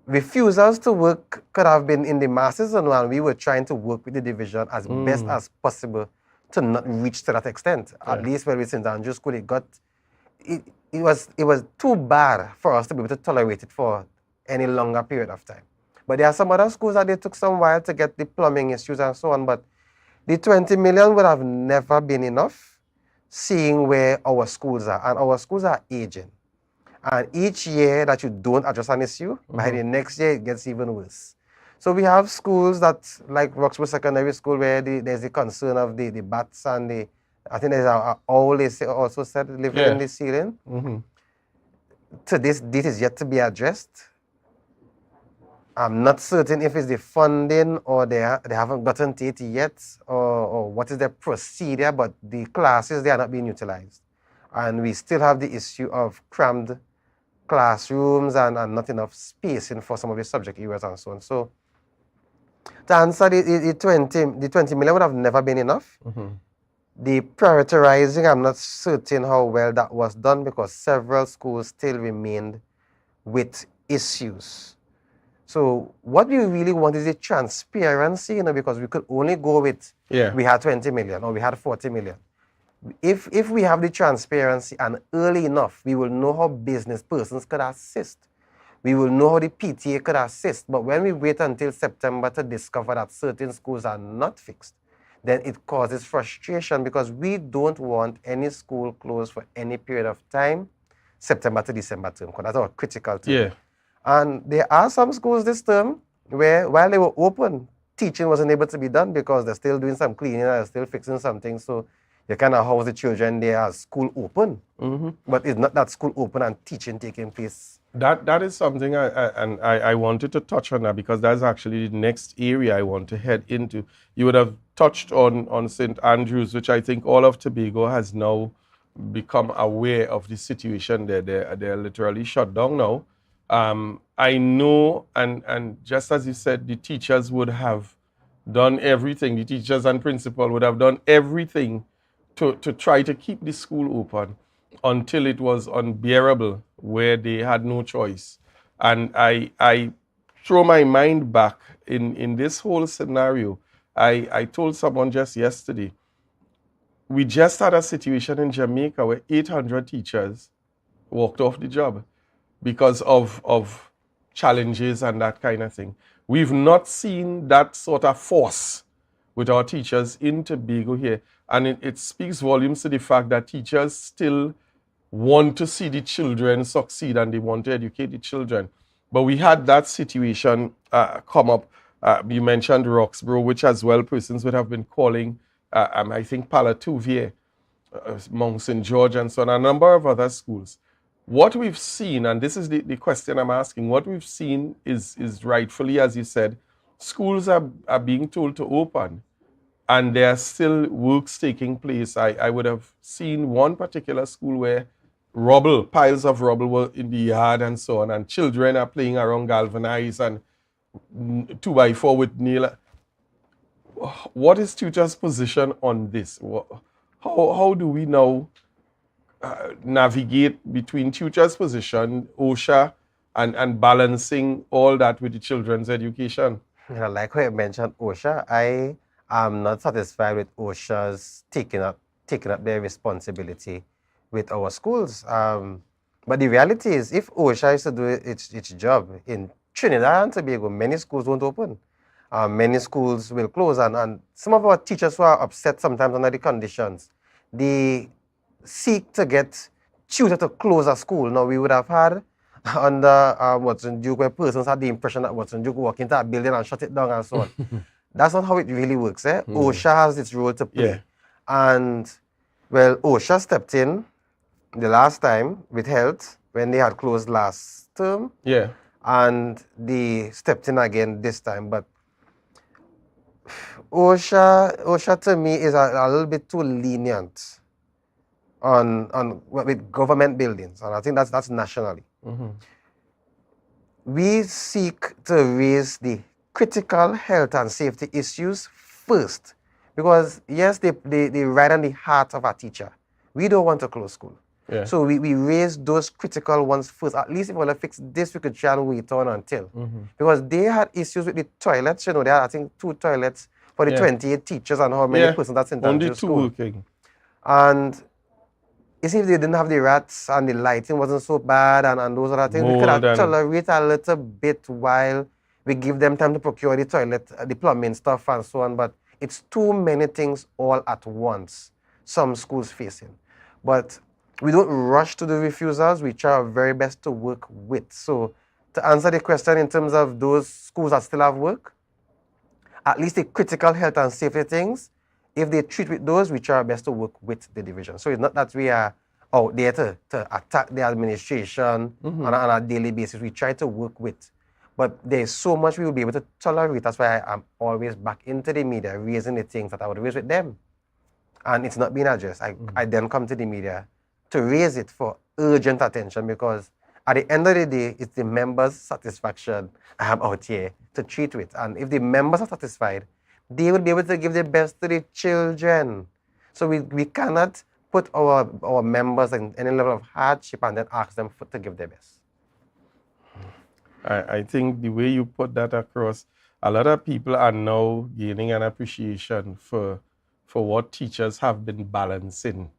refusals to work could have been in the masses, and we were trying to work with the division as best as possible to not reach to that extent. At least when we St. Andrew's School, it was too bad for us to be able to tolerate it for any longer period of time. But there are some other schools that they took some while to get the plumbing issues and so on, but the 20 million would have never been enough, seeing where our schools are. And our schools are aging. And each year that you don't address an issue, by the next year it gets even worse. So we have schools that, like Roxborough Secondary School, where there's the concern of the bats and I think there's an owl, they also said, living in the ceiling. So this is yet to be addressed. I'm not certain if it's the funding or they haven't gotten to it yet, or what is the procedure, but the classes, they are not being utilized. And we still have the issue of crammed classrooms and not enough spacing for some of the subject areas and so on. So to answer the 20 million would have never been enough. The prioritizing, I'm not certain how well that was done because several schools still remained with issues. So what we really want is a transparency, because we could only go with, we had 20 million or we had 40 million. If we have the transparency and early enough, we will know how business persons could assist. We will know how the PTA could assist. But when we wait until September to discover that certain schools are not fixed, then it causes frustration because we don't want any school closed for any period of time, September to December term, because that's our critical term. Yeah. And there are some schools this term where, while they were open, teaching wasn't able to be done because they're still doing some cleaning and they're still fixing something. So you kind of house the children there as school open. But it's not that school open and teaching taking place. That is something I wanted to touch on that because that's actually the next area I want to head into. You would have touched on St. Andrews, which I think all of Tobago has now become aware of the situation there. They're literally shut down now. I know, and just as you said, the teachers would have done everything. The teachers and principal would have done everything to try to keep the school open until it was unbearable, where they had no choice. And I throw my mind back in this whole scenario. I told someone just yesterday, we just had a situation in Jamaica where 800 teachers walked off the job because of challenges and that kind of thing. We've not seen that sort of force with our teachers in Tobago here. And it speaks volumes to the fact that teachers still want to see the children succeed and they want to educate the children. But we had that situation come up. You mentioned Roxborough, which as well persons would have been calling, I think, Palatuvier, Mount St. George and so on, a number of other schools. What we've seen, and this is the question I'm asking, what we've seen is rightfully, as you said, schools are being told to open. And there are still works taking place. I would have seen one particular school where piles of rubble were in the yard and so on, and children are playing around galvanized and 2x4 with nail. What is tutors' position on this? How do we now navigate between tutors' position, OSHA, and balancing all that with the children's education? Like I mentioned OSHA, I'm not satisfied with OSHA's taking up their responsibility with our schools. But the reality is, if OSHA is to do its job in Trinidad and Tobago, many schools won't open. Many schools will close. And some of our teachers who are upset sometimes under the conditions, they seek to get tutor to close a school. Now, we would have had under Watson Duke, where persons had the impression that Watson Duke walk into a building and shut it down and so on. That's not how it really works. OSHA has its role to play. Yeah. And, well, OSHA stepped in the last time with health when they had closed last term. Yeah. And they stepped in again this time. But OSHA to me is a little bit too lenient with government buildings. And I think that's nationally. We seek to raise the critical health and safety issues first, because yes, they right on the heart of a teacher. We don't want to close school. Yeah. So we raise those critical ones first. At least if we want to fix this, we could try and wait on until. Because they had issues with the toilets, they had, I think, 2 toilets for the 28 teachers and how many persons that's in only 2 school. working. And you see, if they didn't have the rats and the lighting wasn't so bad and those other things, we could have tolerated a little bit while we give them time to procure the toilet, the plumbing stuff and so on, but it's too many things all at once, some schools facing. But we don't rush to the refusals, we try our very best to work with. So to answer the question in terms of those schools that still have work, at least the critical health and safety things, if they treat with those, we try our best to work with the division. So it's not that we are out there to attack the administration on a daily basis. We try to work with. But there's so much we will be able to tolerate. That's why I'm always back into the media, raising the things that I would raise with them. And it's not being addressed. I then come to the media to raise it for urgent attention, because at the end of the day, it's the members' satisfaction I am out here to treat with. And if the members are satisfied, they will be able to give the best to the children. So we cannot put our members in any level of hardship and then ask them to give their best. I think the way you put that across, a lot of people are now gaining an appreciation for what teachers have been balancing.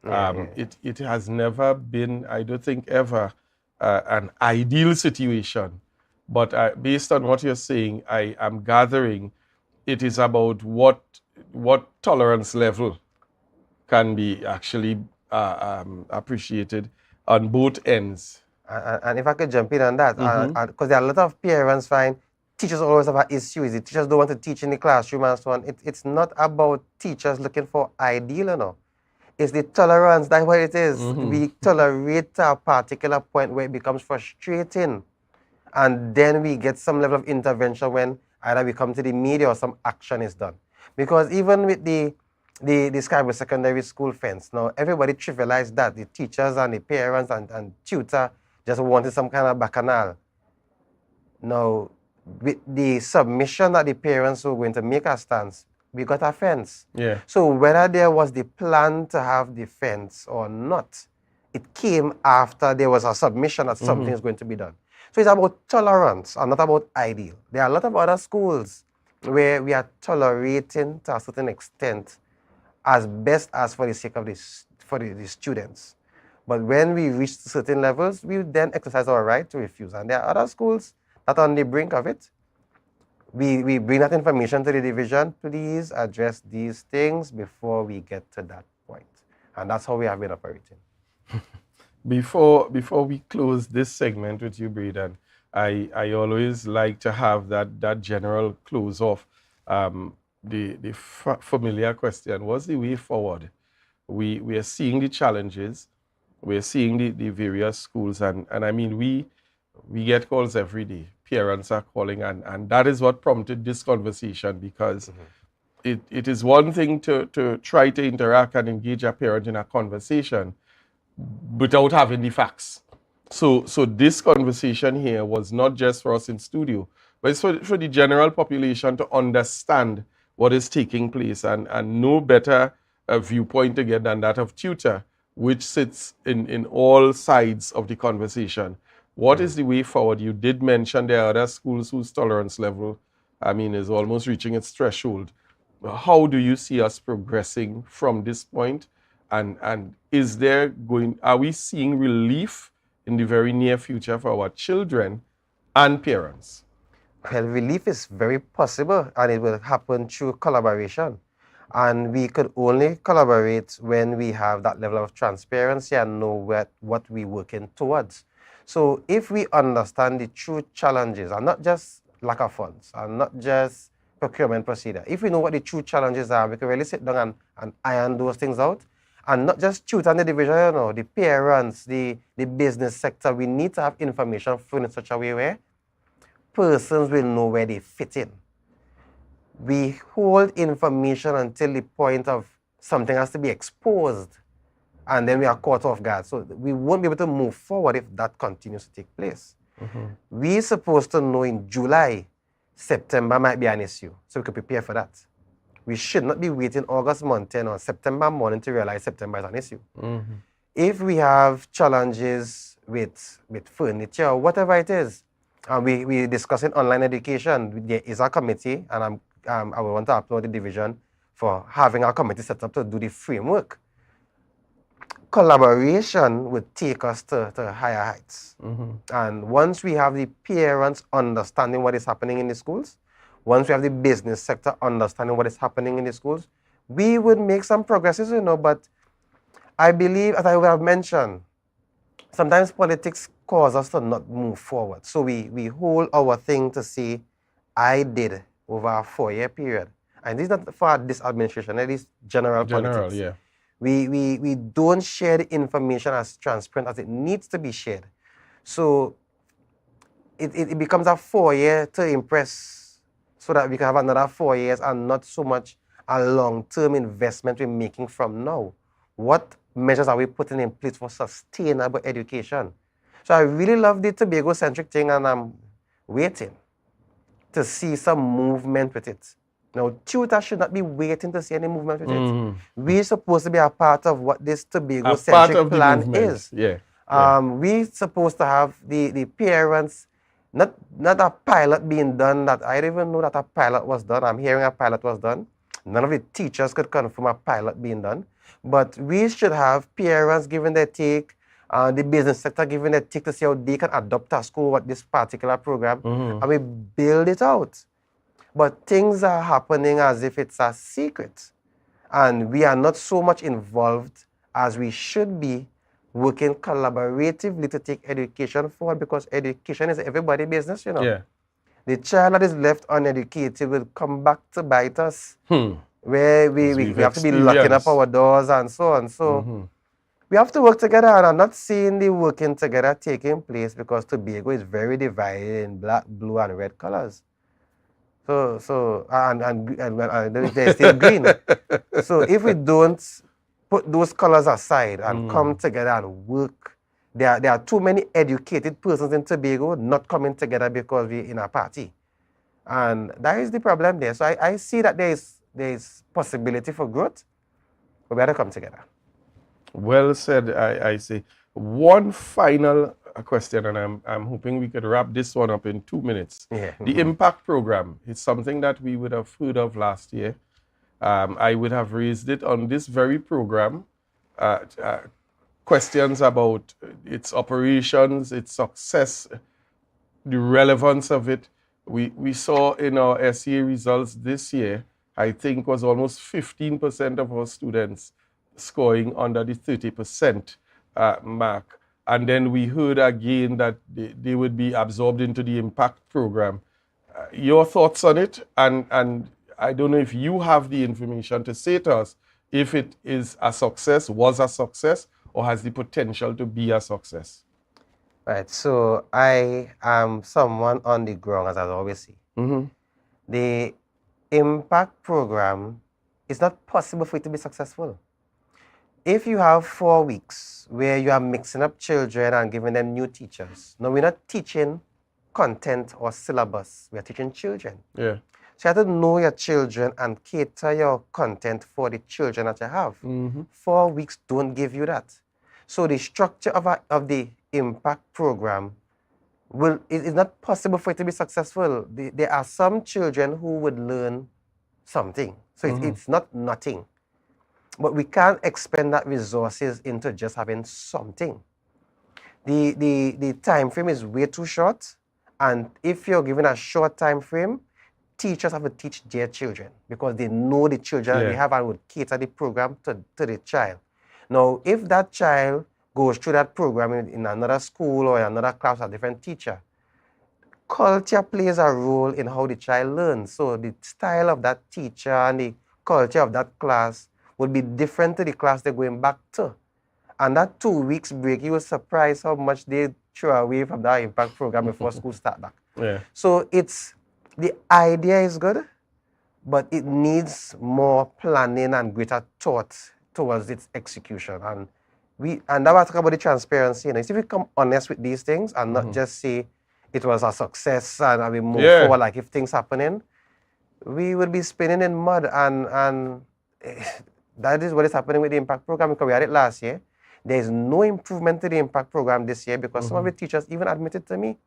It has never been, I don't think ever, an ideal situation. But based on what you're saying, I am gathering it is about what tolerance level can be actually appreciated on both ends. And if I could jump in on that, because there are a lot of parents find teachers always have an issue. Is it teachers don't want to teach in the classroom and so on. It's not about teachers looking for ideal, you know. It's the tolerance, that's what it is. We tolerate to a particular point where it becomes frustrating. And then we get some level of intervention when either we come to the media or some action is done. Because even with the Scarborough Secondary School fence, now everybody trivialized that. The teachers and the parents and tutor just wanted some kind of bacchanal. Now, with the submission that the parents were going to make a stance, we got a fence. Yeah. So whether there was the plan to have the fence or not, it came after there was a submission that something is going to be done. So it's about tolerance and not about ideal. There are a lot of other schools where we are tolerating to a certain extent as best as for the sake of the students. But when we reach certain levels, we then exercise our right to refuse. And there are other schools that are on the brink of it. We bring that information to the division. Please address these things before we get to that point. And that's how we have been operating. Before we close this segment with you, Braden, I always like to have that general close off. The familiar question, what's the way forward? We are seeing the challenges. We're seeing the various schools. And I mean, we get calls every day. Parents are calling. And that is what prompted this conversation, because it is one thing to try to interact and engage a parent in a conversation without having the facts. So this conversation here was not just for us in studio, but it's for the general population to understand what is taking place, and no better viewpoint to get than that of tutor, which sits in all sides of the conversation. What is the way forward? You did mention there are other schools whose tolerance level, I mean, is almost reaching its threshold. How do you see us progressing from this point? And are we seeing relief in the very near future for our children and parents? Well, relief is very possible, and it will happen through collaboration. And we could only collaborate when we have that level of transparency and know what we're working towards. So if we understand the true challenges, and not just lack of funds, and not just procurement procedure, if we know what the true challenges are, we can really sit down and iron those things out. And not just tutor in the division, you know, the parents, the business sector, we need to have information flown in such a way where persons will know where they fit in. We hold information until the point of something has to be exposed, and then we are caught off guard. So we won't be able to move forward if that continues to take place. We're supposed to know in July, September might be an issue, so we can prepare for that. We should not be waiting August month 10 or September morning to realize September is an issue. If we have challenges with furniture or whatever it is, and we're discussing online education, there is a committee, and I will want to applaud the division for having a committee set up to do the framework. Collaboration would take us to higher heights. And once we have the parents understanding what is happening in the schools, once we have the business sector understanding what is happening in the schools, we would make some progresses, you know. But I believe, as I have mentioned, sometimes politics cause us to not move forward. So we hold our thing to say, I did over a 4-year period. And this is not for this administration, it is general politics. Yeah. We don't share the information as transparent as it needs to be shared. So it becomes a 4-year to impress, so that we can have another 4 years and not so much a long-term investment we're making from now. What measures are we putting in place for sustainable education? So I really love the Tobago-centric thing, and I'm waiting to see some movement with it. Now, tutors should not be waiting to see any movement with it. We're supposed to be a part of what this Tobago-centric plan is. We're supposed to have the parents, not a pilot being done that I don't even know that a pilot was done. I'm hearing a pilot was done. None of the teachers could confirm a pilot being done. But we should have parents giving their take, the business sector giving their take to see how they can adopt a school with this particular program, and we build it out. But things are happening as if it's a secret. And we are not so much involved as we should be working collaboratively to take education forward, because education is everybody's business, you know. Yeah. The child that is left uneducated will come back to bite us, where we have to be locking up our doors and so on. So we have to work together, and I'm not seeing the working together taking place because Tobago is very divided in black, blue, and red colors. And there's still green. So if we don't put those colors aside and come together and work, there are too many educated persons in Tobago not coming together because we're in a party. And that is the problem there. So I see that there is possibility for growth, but we have to come together. Well said, I say. One final question, and I'm hoping we could wrap this one up in 2 minutes. Yeah. The impact program is something that we would have heard of last year. I would have raised it on this very program. Questions about its operations, its success, the relevance of it. We saw in our SEA results this year, I think was almost 15% of our students scoring under the 30% mark. And then we heard again that they would be absorbed into the impact program. Your thoughts on it? And I don't know if you have the information to say to us if it is a success, was a success, or has the potential to be a success. Right, so I am someone on the ground, as I always say. The impact program, it's not possible for it to be successful. If you have 4 weeks where you are mixing up children and giving them new teachers, now we're not teaching content or syllabus, we're teaching children. Yeah. So you have to know your children and cater your content for the children that you have. 4 weeks don't give you that. So the structure of the impact program is not possible for it to be successful. There are some children who would learn something. So it's not nothing. But we can't expend that resources into just having something. The time frame is way too short. And if you're given a short time frame, teachers have to teach their children because they know the children they have and would cater the program to the child. Now, if that child goes through that program in another school or in another class with a different teacher, culture plays a role in how the child learns. So the style of that teacher and the culture of that class would be different to the class they're going back to. And that 2 weeks break, you will surprise how much they throw away from that impact program before school start back. Yeah. So the idea is good, but it needs more planning and greater thought towards its execution. And that was talk about the transparency. If we come honest with these things and not just say it was a success and we move forward like if things happening, we will be spinning in mud. And that is what is happening with the impact program, because we had it last year. There is no improvement to the impact program this year because some of the teachers even admitted to me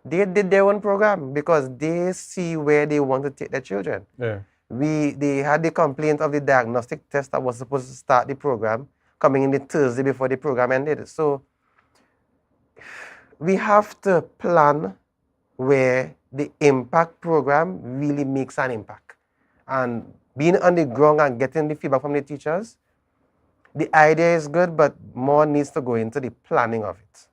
they did their own program because they see where they want to take their children. Yeah. They had the complaint of the diagnostic test that was supposed to start the program coming in the Thursday before the program ended. So we have to plan where the impact program really makes an impact. And being on the ground and getting the feedback from the teachers, the idea is good, but more needs to go into the planning of it.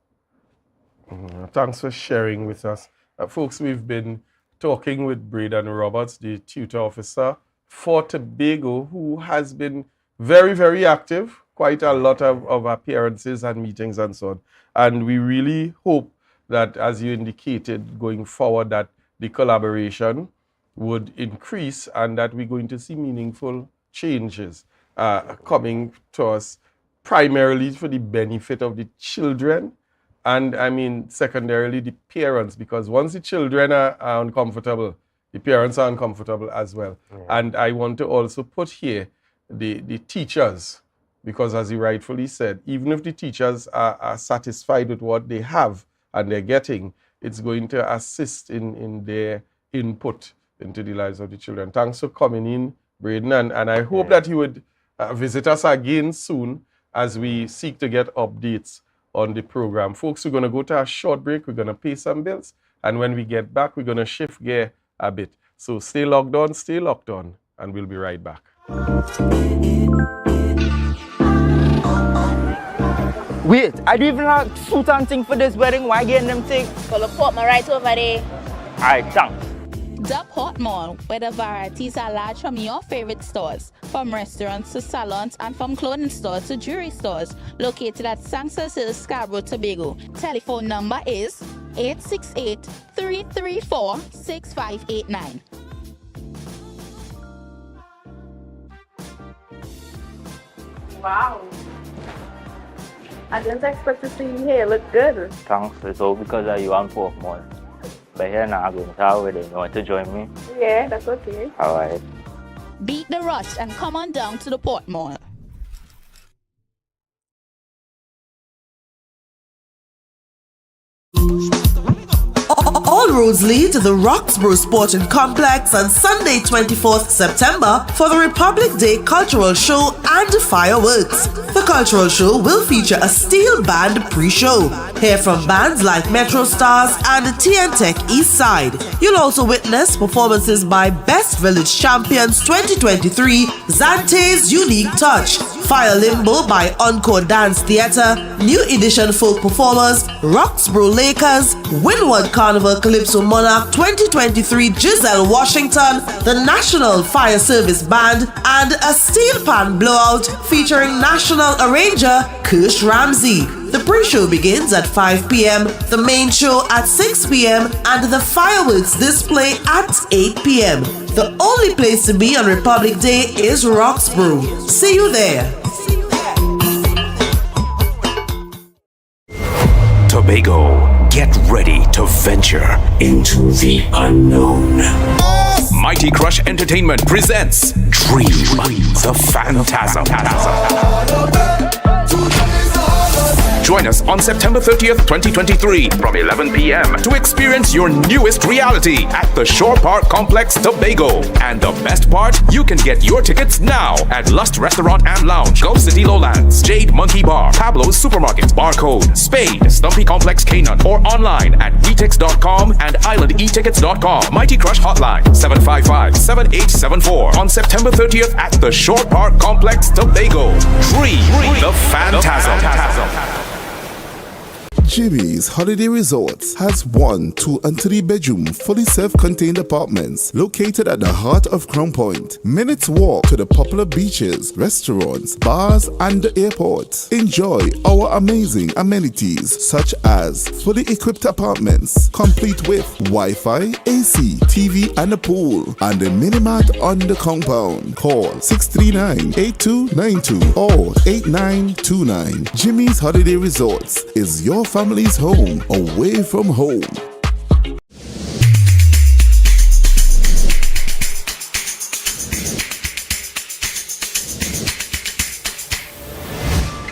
Thanks for sharing with us. Folks, we've been talking with Braden Roberts, the tutor officer for Tobago, who has been very, very active, quite a lot of appearances and meetings and so on. And we really hope that, as you indicated, going forward, that the collaboration would increase and that we're going to see meaningful changes coming to us primarily for the benefit of the children, and I mean secondarily the parents, because once the children are uncomfortable, the parents are uncomfortable as well. And I want to also put here the teachers, because as you rightfully said, even if the teachers are satisfied with what they have and they're getting, it's going to assist in their input into the lives of the children. Thanks for coming in, Braden, and I hope that you would visit us again soon as we seek to get updates on the program. Folks, we're going to go to a short break. We're going to pay some bills. And when we get back, we're going to shift gear a bit. So stay logged on, stay locked on, and we'll be right back. Wait, I don't even have suit and thing for this wedding. Why getting them thing? For the Portmore right over there. Alright, thanks. The Portmore, where the varieties are large from your favorite stores, from restaurants to salons and from clothing stores to jewelry stores, located at Sanctus Hill, Scarborough, Tobago. Telephone number is 868-334-6589. Wow. I didn't expect to see you here. Look good. Thanks. It's all because of you and Portmore. But here now, I'm going to tell you, you want to join me? Yeah, that's okay. Alright. Beat the rush and come on down to the Portmore. All roads lead to the Roxborough Sporting Complex on Sunday 24th September for the Republic Day Cultural Show and fireworks. The cultural show will feature a steel band pre-show. Hear from bands like Metro Stars and TN Tech East Side. You'll also witness performances by Best Village Champions 2023, Zante's Unique Touch, Fire Limbo by Encore Dance Theatre, New Edition Folk Performers, Roxborough Lakers, Windward Carnival Calypso Monarch 2023, Giselle Washington, the National Fire Service Band, and a steel pan blowout featuring national arranger Kush Ramsey. The pre-show begins at 5 p.m., the main show at 6 p.m., and the fireworks display at 8 p.m. The only place to be on Republic Day is Roxborough. See you there. Tobago, get ready to venture into the unknown. Mighty Crush Entertainment presents Dream the Phantasm. Join us on September 30th, 2023 from 11 p.m. to experience your newest reality at the Shore Park Complex, Tobago. And the best part, you can get your tickets now at Lust Restaurant and Lounge, Gulf City Lowlands, Jade Monkey Bar, Pablo's Supermarket, Barcode, Spade, Stumpy Complex Canaan, or online at WeTix.com and IslandEtickets.com. Mighty Crush Hotline 755-7874 on September 30th at the Shore Park Complex, Tobago. Dream the Phantasm. Jimmy's Holiday Resorts has 1, 2, and 3 bedroom, fully self-contained apartments located at the heart of Crown Point. Minutes walk to the popular beaches, restaurants, bars, and the airport. Enjoy our amazing amenities such as fully equipped apartments, complete with Wi-Fi, AC, TV, and a pool, and a mini-mart on the compound. Call 639-8292 or 8929. Jimmy's Holiday Resorts is your family's home away from home.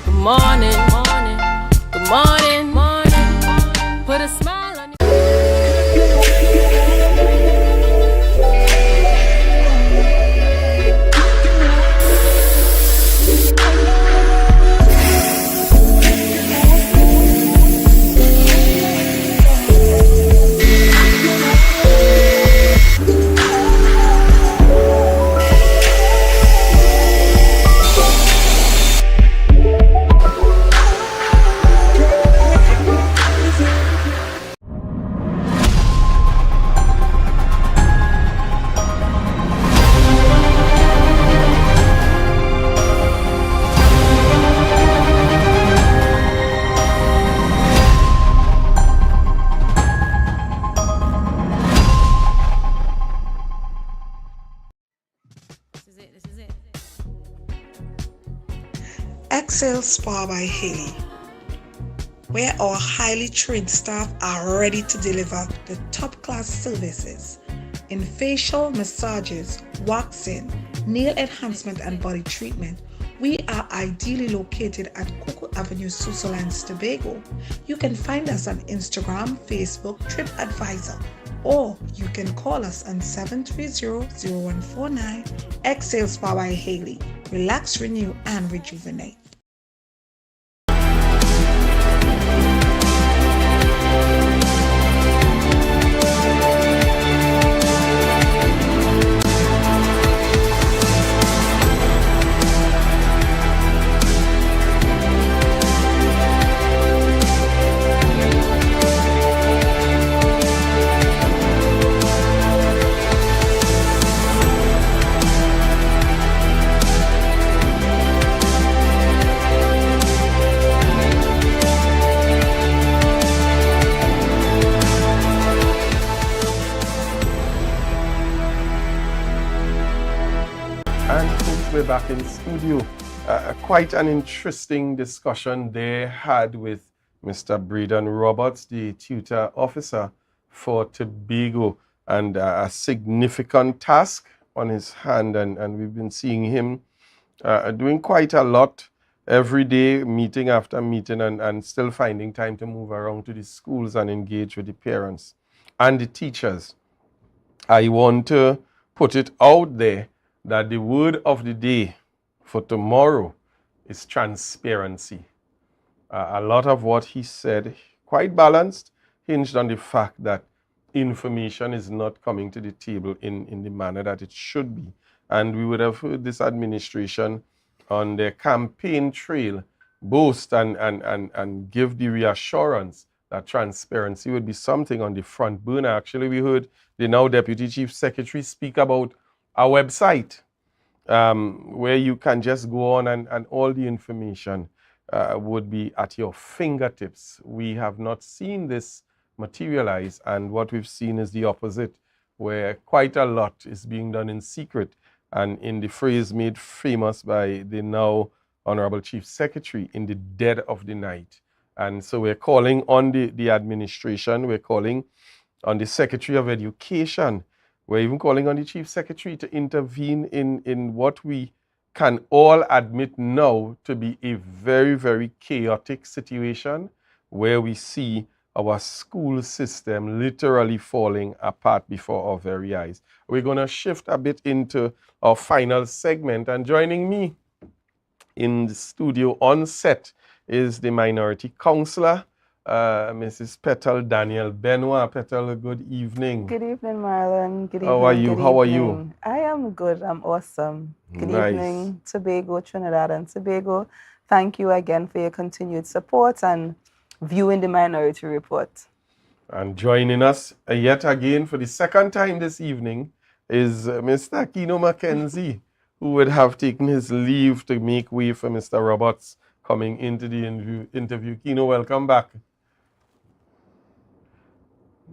Good morning, good morning, put a smile on your Excel Spa by Haley, where our highly trained staff are ready to deliver the top-class services in facial massages, waxing, nail enhancement and body treatment. We are ideally located at Coco Avenue, Switzerland, Tobago. You can find us on Instagram, Facebook, TripAdvisor, or you can call us on 730-0149. Excel Spa by Haley. Relax, renew, and rejuvenate. We're back in studio. Quite an interesting discussion they had with Mr. Braden Roberts, the tutor officer for Tobago, and a significant task on his hand. And we've been seeing him doing quite a lot every day, meeting after meeting, and still finding time to move around to the schools and engage with the parents and the teachers. I want to put it out there that the word of the day for tomorrow is transparency. A lot of what he said, quite balanced, hinged on the fact that information is not coming to the table in the manner that it should be. And we would have heard this administration on their campaign trail boast and give the reassurance that transparency would be something on the front burner. Actually, we heard the now Deputy Chief Secretary speak about a website where you can just go on and all the information would be at your fingertips. We have not seen this materialize, and what we've seen is the opposite, where quite a lot is being done in secret, and in the phrase made famous by the now Honorable Chief Secretary, in the dead of the night. And so we're calling on the administration, we're calling on the Secretary of Education, we're even calling on the Chief Secretary to intervene in what we can all admit now to be a very, very chaotic situation where we see our school system literally falling apart before our very eyes. We're going to shift a bit into our final segment, and joining me in the studio on set is the Minority Councillor, Mrs. Petal Daniel Benoit. Petal, good evening. Good evening, Marlon. Good evening. How are you? Good How are evening. you? I am good. I'm awesome. Good Nice. evening, Tobago, Trinidad and Tobago. Thank you again for your continued support and viewing the Minority Report. And joining us yet again for the second time this evening is Mr. Keno Mackenzie, who would have taken his leave to make way for Mr. Roberts coming into the interview. Keno, welcome back.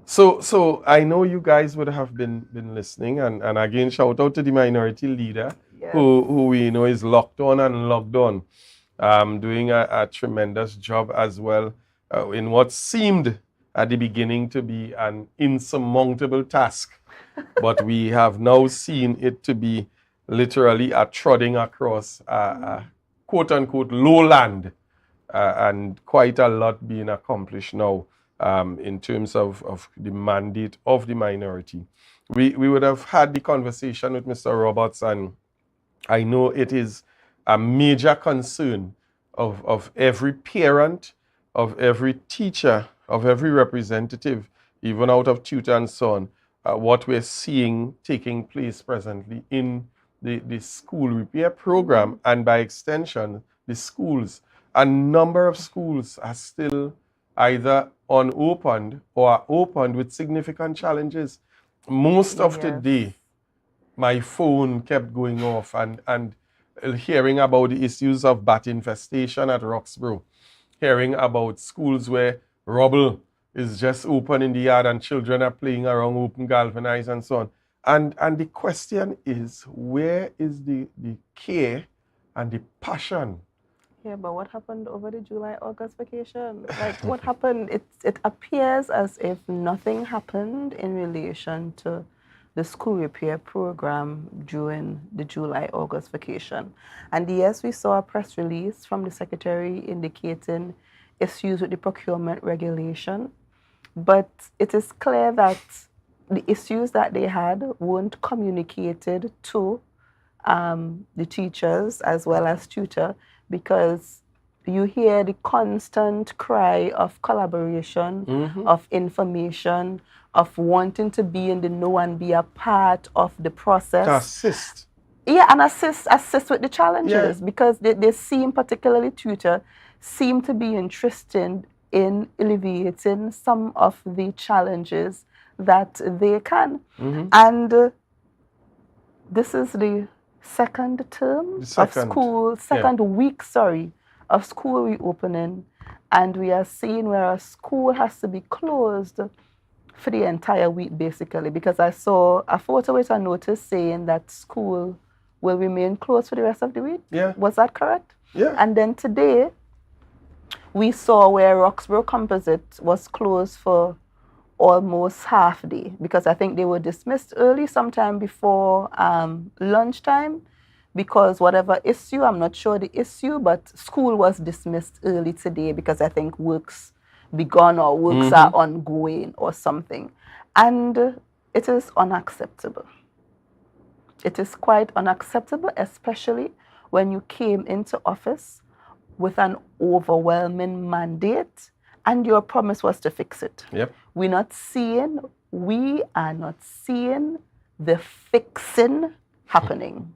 So I know you guys would have been listening, and again, shout out to the minority leader, Yes. who we know is locked on and logged on, doing a tremendous job as well in what seemed at the beginning to be an insurmountable task. But we have now seen it to be literally a trotting across a quote-unquote lowland, and quite a lot being accomplished now in terms of the mandate of the minority. We would have had the conversation with Mr. Roberts, and I know it is a major concern of every parent, of every teacher, of every representative, even out of tutor and so on, what we're seeing taking place presently in the school repair program, and by extension, the schools. A number of schools are still either unopened or are opened with significant challenges. Most of the day, my phone kept going off and hearing about the issues of bat infestation at Roxborough, hearing about schools where rubble is just open in the yard and children are playing around open galvanized and so on. And the question is, where is the care and the passion Yeah, but what happened over the July-August vacation? Like, what happened? It appears as if nothing happened in relation to the school repair program during the July-August vacation. And yes, we saw a press release from the secretary indicating issues with the procurement regulation, but it is clear that the issues that they had weren't communicated to the teachers as well as tutor, because you hear the constant cry of collaboration, of information, of wanting to be in the know and be a part of the process. To assist. Yeah, and assist with the challenges, because they seem, particularly tutor, seem to be interested in alleviating some of the challenges that they can. And this is the second term of school, week, of school reopening, and we are seeing where a school has to be closed for the entire week, basically, because I saw a photo with a notice saying that school will remain closed for the rest of the week. Yeah. Was that correct? Yeah. And then today, we saw where Roxborough Composite was closed for almost half day, because I think they were dismissed early, sometime before lunchtime, because whatever issue, I'm not sure the issue, but school was dismissed early today because I think works begun or works are ongoing or something. And it is unacceptable. It is quite unacceptable, especially when you came into office with an overwhelming mandate and your promise was to fix it. Yep. We are not seeing the fixing happening.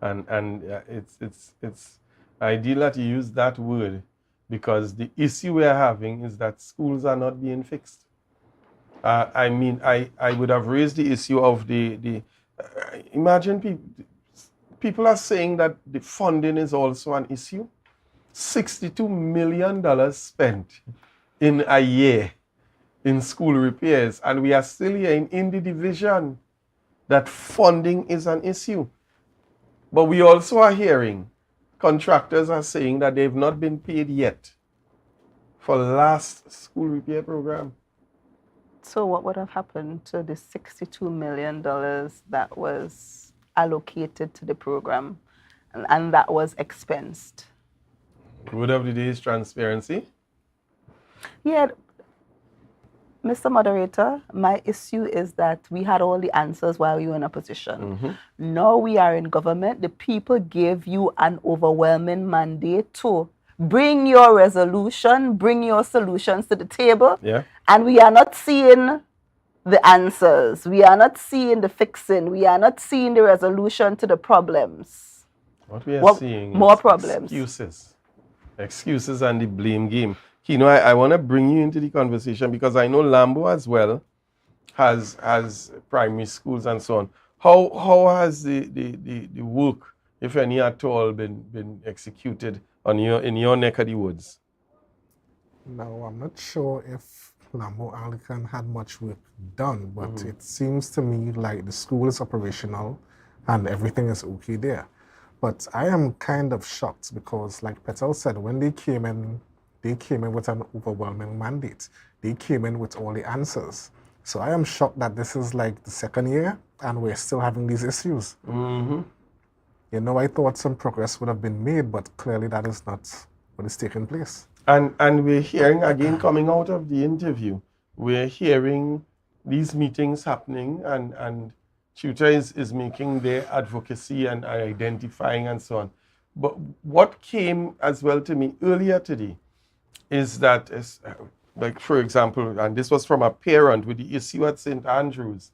And it's ideal that you use that word, because the issue we are having is that schools are not being fixed. I mean, I would have raised the issue of imagine people are saying that the funding is also an issue. $62 million spent in a year in school repairs, and we are still hearing in the division that funding is an issue. But we also are hearing contractors are saying that they've not been paid yet for last school repair program. So what would have happened to the $62 million that was allocated to the program and that was expensed? Word of the day is transparency. Yeah, Mr. Moderator, my issue is that we had all the answers while you were in opposition. Now we are in government. The people gave you an overwhelming mandate to bring your resolution, bring your solutions to the table. Yeah. And we are not seeing the answers. We are not seeing the fixing. We are not seeing the resolution to the problems. What we are seeing more is problems. Excuses and the blame game. Kino, I want to bring you into the conversation because I know Lambo as well has primary schools and so on. How has the work, if any at all, been executed in your neck of the woods? Now, I'm not sure if Lambo Anglican had much work done, but it seems to me like the school is operational and everything is okay there. But I am kind of shocked because, like Petal said, when they came in with an overwhelming mandate. They came in with all the answers. So I am shocked that this is like the second year and we're still having these issues. You know, I thought some progress would have been made, but clearly that is not what is taking place. And we're hearing again, coming out of the interview, we're hearing these meetings happening and tutor is making their advocacy and identifying and so on. But what came as well to me earlier today is that, like for example, and this was from a parent with the issue at St. Andrews,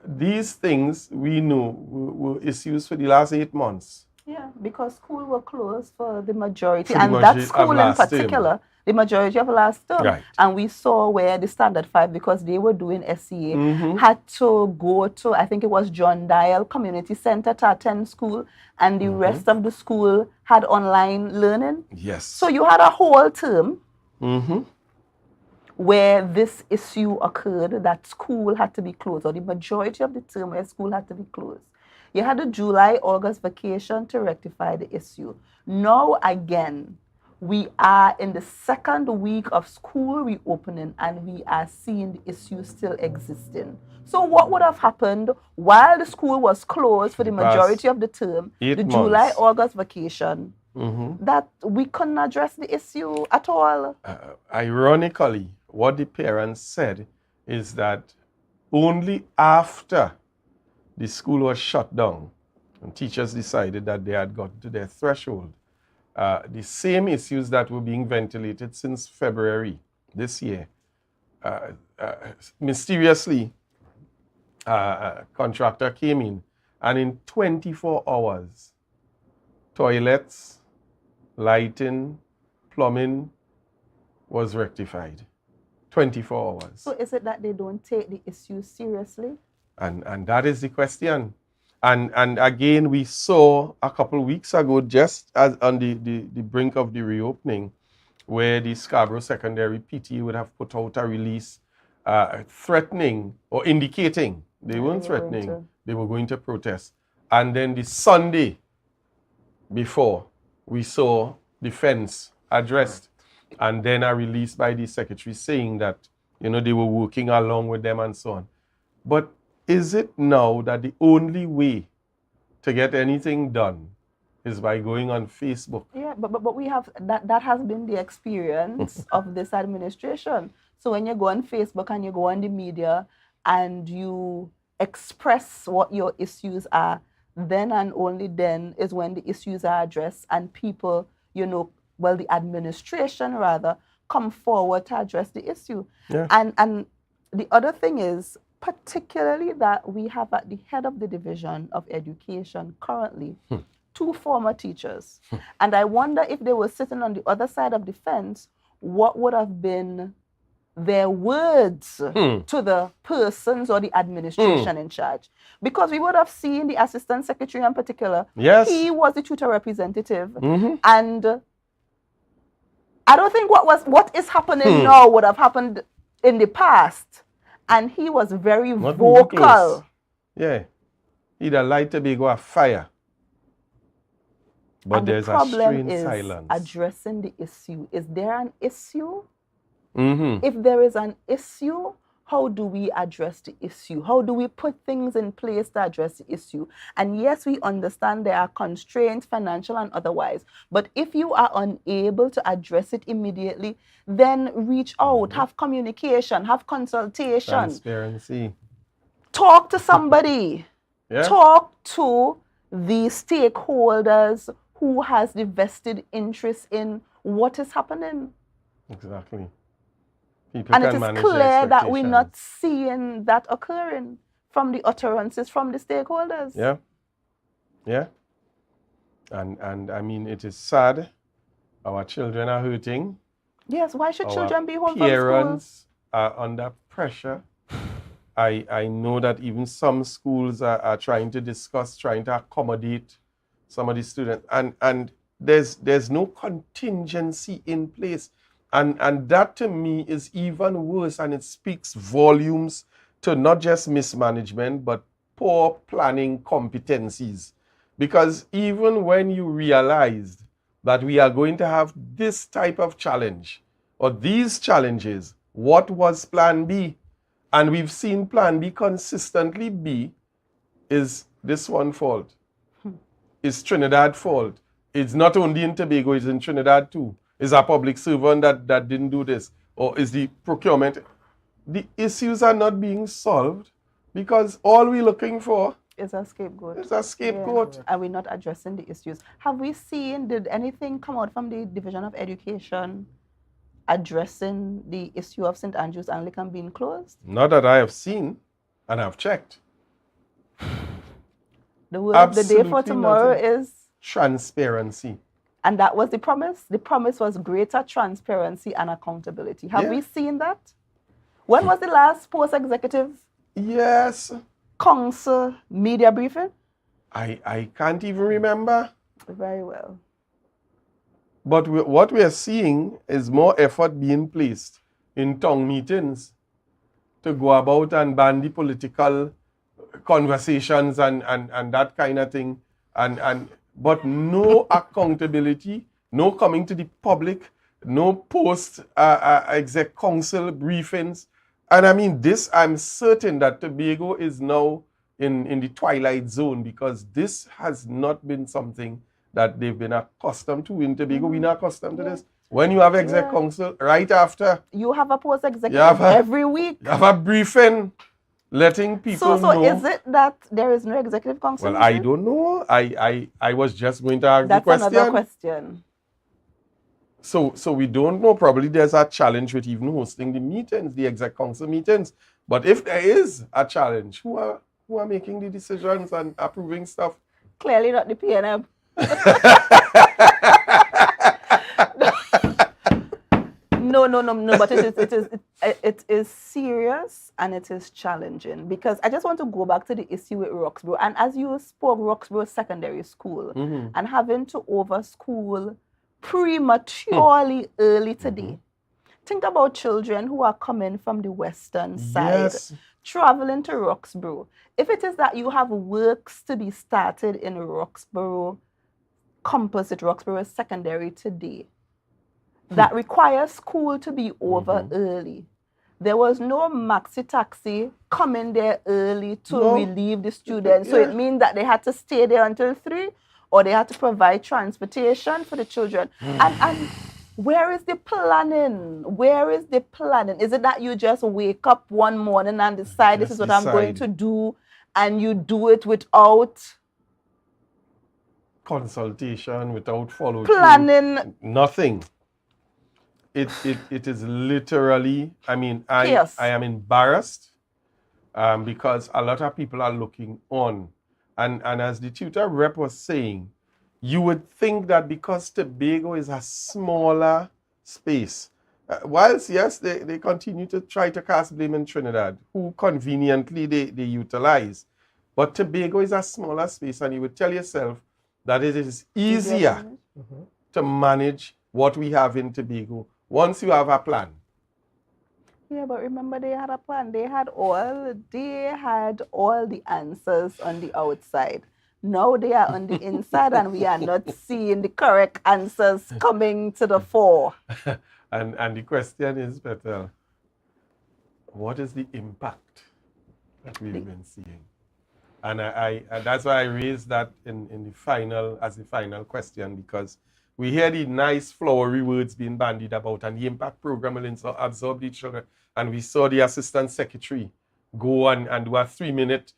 these things we know were issues for the last 8 months. Yeah, because school were closed for the majority, and that school in particular, the majority of last term. Right. And we saw where the Standard 5, because they were doing SCA, had to go to, I think it was John Dial Community Center to attend school, and the rest of the school had online learning. Yes. So you had a whole term where this issue occurred, that school had to be closed, or the majority of the term where school had to be closed. You had a July-August vacation to rectify the issue. Now again, we are in the second week of school reopening and we are seeing the issue still existing. So what would have happened while the school was closed for the majority of the term, the July-August vacation, that we couldn't address the issue at all? Ironically, what the parents said is that only after the school was shut down and teachers decided that they had gotten to their threshold, the same issues that were being ventilated since February this year, mysteriously, a contractor came in and in 24 hours, toilets, lighting, plumbing was rectified. 24 hours. So is it that they don't take the issue seriously? And that is the question. And again, we saw a couple of weeks ago, just as on the brink of the reopening, where the Scarborough Secondary PTA would have put out a release threatening or indicating, they weren't threatening, they were going to protest. And then the Sunday before, we saw the fence addressed, and then a release by the secretary saying that, you know, they were working along with them and so on. But is it now that the only way to get anything done is by going on Facebook? Yeah, but we have, that has been the experience of this administration. So when you go on Facebook and you go on the media and you express what your issues are, then and only then is when the issues are addressed and people, you know, well, the administration rather, come forward to address the issue. Yeah. And the other thing is, particularly that we have at the head of the Division of Education currently, two former teachers. And I wonder if they were sitting on the other side of the fence, what would have been their words to the persons or the administration in charge. Because we would have seen the assistant secretary in particular, yes, he was the tutor representative. And I don't think what is happening now would have happened in the past. And he was very vocal. Yeah. He'd have liked to be go a fire. But and there's the problem a strange is silence. Addressing the issue. Is there an issue? Mm-hmm. If there is an issue, how do we address the issue? How do we put things in place to address the issue? And yes, we understand there are constraints, financial and otherwise. But if you are unable to address it immediately, then reach out, have communication, have consultation. Transparency. Talk to somebody. Yeah. Talk to the stakeholders who has the vested interest in what is happening. Exactly. People And can it manage is their clear that we're expectations. not seeing that occurring from the utterances from the stakeholders. Yeah. Yeah. And I mean, it is sad. Our children are hurting. Yes, why should Our children be home from school? parents are under pressure. I know that even some schools are trying to discuss, trying to accommodate some of the students. And there's no contingency in place. And that to me is even worse, and it speaks volumes to not just mismanagement, but poor planning competencies. Because even when you realized that we are going to have this type of challenge or these challenges, what was plan B? And we've seen plan B consistently be is this one fault. It's Trinidad fault. It's not only in Tobago, it's in Trinidad too. Is a public servant that didn't do this? Or is the procurement? The issues are not being solved because all we're looking for is a scapegoat. It's a scapegoat. Yeah. And we're not addressing the issues. Have we seen, did anything come out from the Division of Education addressing the issue of St. Andrew's Anglican being closed? Not that I have seen, and I've checked. The word of the day for Absolutely tomorrow nothing. is? Transparency. And that was the promise? The promise was greater transparency and accountability. Have we seen that? When was the last post-executive? Yes. Council media briefing? I can't even remember. Very well. But what we are seeing is more effort being placed in town meetings to go about and ban the political conversations and that kind of thing, but no accountability, no coming to the public, no post exec council briefings. And I mean, this, I'm certain that Tobago is now in the twilight zone, because this has not been something that they've been accustomed to in Tobago. We're not accustomed to this. When you have exec council, right after, you have a post-executive every week. You have a briefing, letting people know. So is it that there is no executive council? Well, I don't know. I was just going to ask the question. That's another question. So we don't know. Probably there's a challenge with even hosting the meetings, the exec council meetings. But if there is a challenge, who are making the decisions and approving stuff? Clearly not the PNM. No, but it is serious and it is challenging, because I just want to go back to the issue with Roxborough. And as you spoke, Roxborough Secondary School, and having to overschool prematurely early today. Think about children who are coming from the western side, traveling to Roxborough. If it is that you have works to be started in Roxborough campus at Roxborough Secondary today, that requires school to be over early. There was no maxi taxi coming there early to relieve the students. So it means that they had to stay there until 3, or they had to provide transportation for the children. And where is the planning? Where is the planning? Is it that you just wake up one morning and decide this is what I'm going to do, and you do it without consultation, without following planning? Nothing. It is literally, I mean, I am embarrassed because a lot of people are looking on. And as the tutor rep was saying, you would think that because Tobago is a smaller space, whilst, yes, they continue to try to cast blame in Trinidad, who conveniently they utilize. But Tobago is a smaller space, and you would tell yourself that it is easier to manage what we have in Tobago once you have a plan. Yeah, but remember, they had a plan. They had all the answers on the outside. Now they are on the inside, and we are not seeing the correct answers coming to the fore. And the question is, Petal, what is the impact that we've been seeing? And I that's why I raised that in the final, as the final question, because we hear the nice flowery words being bandied about, and the impact program will absorb the children. And we saw the assistant secretary go and do a 3-minute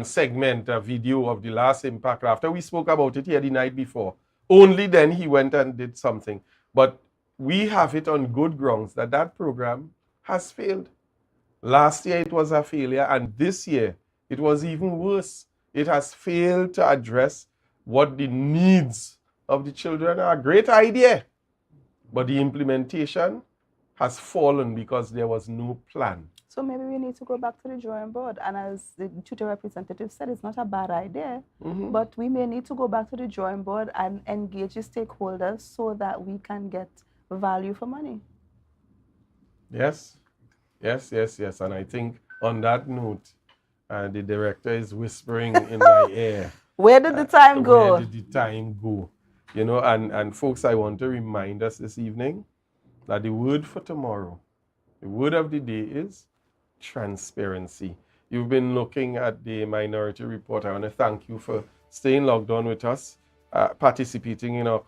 segment, a video of the last impact. After we spoke about it here the night before, only then he went and did something. But we have it on good grounds that that program has failed. Last year it was a failure, and this year it was even worse. It has failed to address what the needs of the children are. A great idea, but the implementation has fallen because there was no plan. So maybe we need to go back to the drawing board. And as the tutor representative said, it's not a bad idea, but we may need to go back to the drawing board and engage the stakeholders so that we can get value for money. Yes. And I think on that note, the director is whispering in my ear. Where did the time go? Where did the time go? You know, and folks, I want to remind us this evening that the word for tomorrow, the word of the day is transparency. You've been looking at the Minority Report. I want to thank you for staying logged on with us, participating in our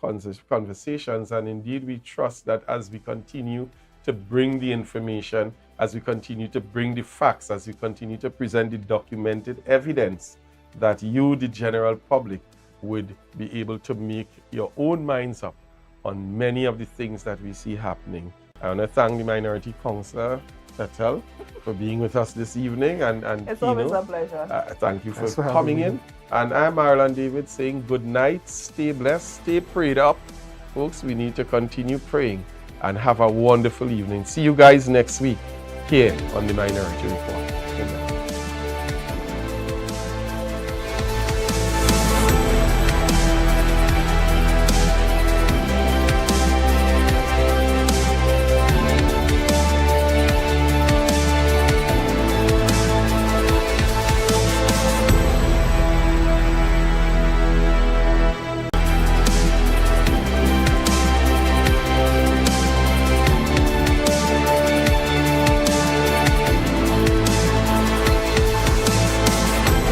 conversations. And indeed, we trust that as we continue to bring the information, as we continue to bring the facts, as we continue to present the documented evidence, that you, the general public, would be able to make your own minds up on many of the things that we see happening. I want to thank the Minority Councillor, Petal, for being with us this evening. And it's always a pleasure. Thank you for coming in. And I'm Marlon David saying good night, stay blessed, stay prayed up. Folks, we need to continue praying, and have a wonderful evening. See you guys next week here on the Minority Report. Good night.